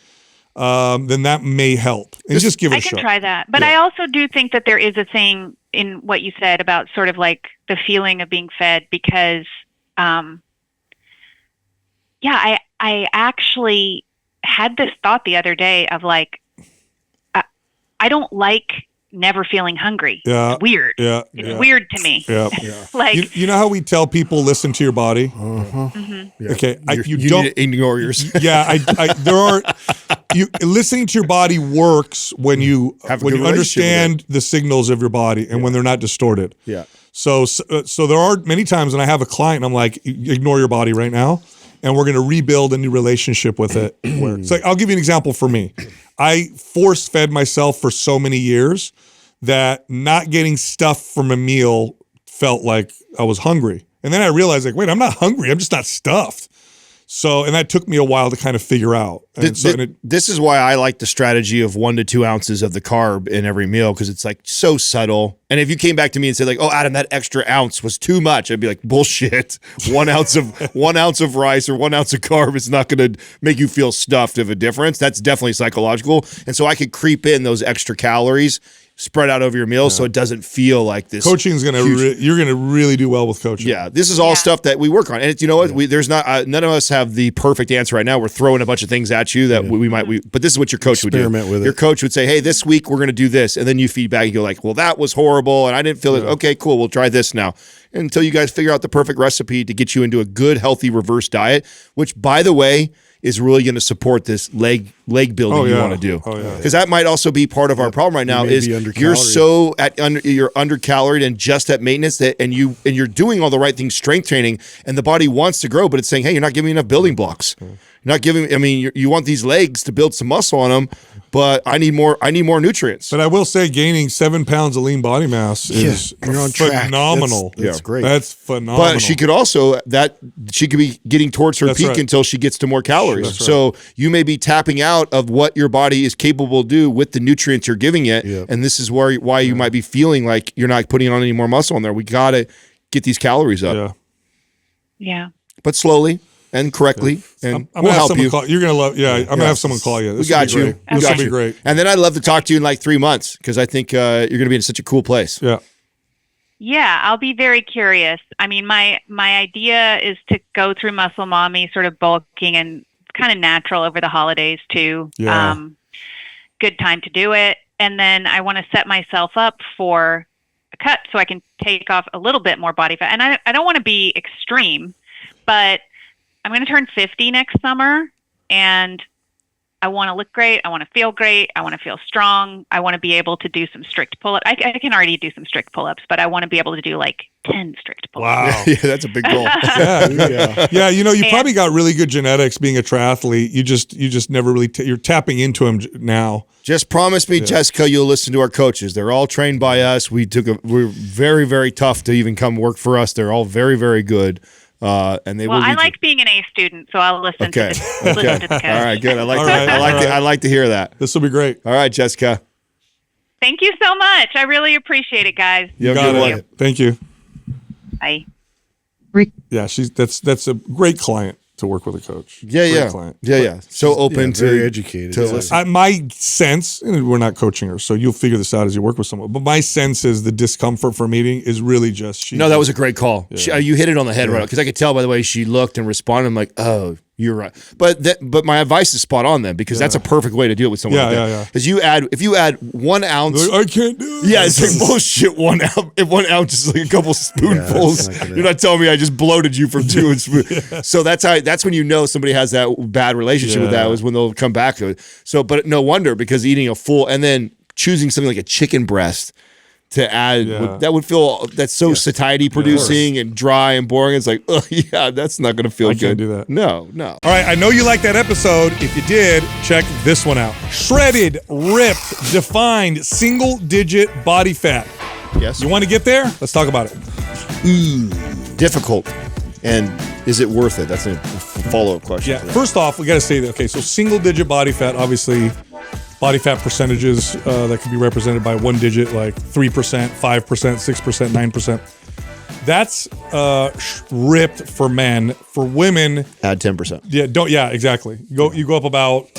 then that may help. And just give it a shot. I can try that. But I also do think that there is a thing in what you said about sort of like the feeling of being fed, because I actually had this thought the other day of like, I don't like never feeling hungry. Yeah. It's weird. Yeah. It's weird to me. Yeah. Like, you know how we tell people listen to your body? Yeah. Okay. You don't need to ignore yours. Yeah. Listening to your body works when you understand the signals of your body and when they're not distorted. Yeah. So there are many times when I have a client and I'm like, ignore your body right now, and we're going to rebuild a new relationship with it. It's like, I'll give you an example for me. I force fed myself for so many years that not getting stuff from a meal felt like I was hungry. And then I realized, like, wait, I'm not hungry. I'm just not stuffed. So, and that took me a while to kind of figure out. This is why I like the strategy of 1 to 2 ounces of the carb in every meal, because it's like so subtle. And if you came back to me and said like, "Oh, Adam, that extra ounce was too much," I'd be like, "Bullshit! 1 ounce of rice or 1 ounce of carb is not going to make you feel stuffed of a difference. That's definitely psychological." And so I could creep in those extra calories, spread out over your meal, so it doesn't feel like this. Coaching's you're gonna really do well with coaching. Yeah, this is all stuff that we work on, and you know what? There's not none of us have the perfect answer right now. We're throwing a bunch of things at you that but this is what your coach would do. Experiment with it. Your coach would say, "Hey, this week we're going to do this," and then you feedback. You go like, "Well, that was horrible, and I didn't feel it." Okay, cool. We'll try this now until you guys figure out the perfect recipe to get you into a good, healthy reverse diet. Which, by the way, is really going to support this leg building you want to do. Because that might also be part of our problem right now is you're so you're undercaloried and just at maintenance and you're doing all the right things, strength training, and the body wants to grow, but it's saying, hey, you're not giving me enough building blocks. You're not giving. I mean, you want these legs to build some muscle on them, but I need more nutrients. But I will say, gaining 7 pounds of lean body mass is you're on track. Phenomenal. That's great. That's phenomenal. But she could be getting towards her peak until she gets to more calories. So you may be tapping out of what your body is capable to do with the nutrients you're giving it, and this is why you might be feeling like you're not putting on any more muscle in there. We got to get these calories up. Yeah. But slowly and correctly, and I'm we'll gonna have help you. You're gonna love. I'm gonna have someone call you. We got you. This will be great. And then I'd love to talk to you in like 3 months because I think you're gonna be in such a cool place. Yeah. Yeah, I'll be very curious. I mean, my idea is to go through Muscle Mommy, sort of bulking and kind of natural over the holidays too. Yeah. Good time to do it. And then I want to set myself up for a cut so I can take off a little bit more body fat. And I don't want to be extreme, but I'm going to turn 50 next summer, and I want to look great. I want to feel great. I want to feel strong. I want to be able to do some strict pull-ups. I can already do some strict pull-ups, but I want to be able to do like 10 strict pull-ups. Wow. Yeah, that's a big goal. Yeah, you probably got really good genetics being a triathlete. You just never really, you're tapping into them now. Just promise me, Jessica, you'll listen to our coaches. They're all trained by us. We're very, very tough to even come work for us. They're all very, very good. And they will. I like being an A student, so I'll listen to listen to the coach. All right, good. Right. I like to hear that. This will be great. All right, Jessica. Thank you so much. I really appreciate it, guys. You got good it. one. Thank you. Bye. Yeah, that's a great client to work with a coach. Great client. Yeah. So open to very educated. to listen. My sense, and we're not coaching her, so you'll figure this out as you work with someone. But my sense is the discomfort for meeting is really just No, that was a great call. You hit it on the head right because I could tell by the way she looked and responded. I'm like, oh, you're right. But my advice is spot on then because that's a perfect way to do it with someone. Yeah. Because if you add 1 ounce, I can't do it. yeah, it's like bullshit. 1 ounce. If 1 ounce is like a couple spoonfuls, you're not telling me I just bloated you from 2 spoons. So that's when you know somebody has that bad relationship with that is when they'll come back to it. So, but no wonder because eating a full and then choosing something like a chicken breast to add that would feel that's so satiety producing and dry and boring. It's like, oh yeah, that's not gonna feel good. Can't do that. No. All right, I know you liked that episode. If you did, check this one out. Shredded, ripped, defined, single-digit body fat. Yes. You want to get there? Let's talk about it. Difficult. And is it worth it? That's a follow-up question. Yeah. First off, we got to say that. Okay, so single-digit body fat, obviously. Body fat percentages that can be represented by 1 digit, like 3%, 5%, 6%, 9%. That's ripped for men. For women, add 10%. Yeah, exactly. You go up about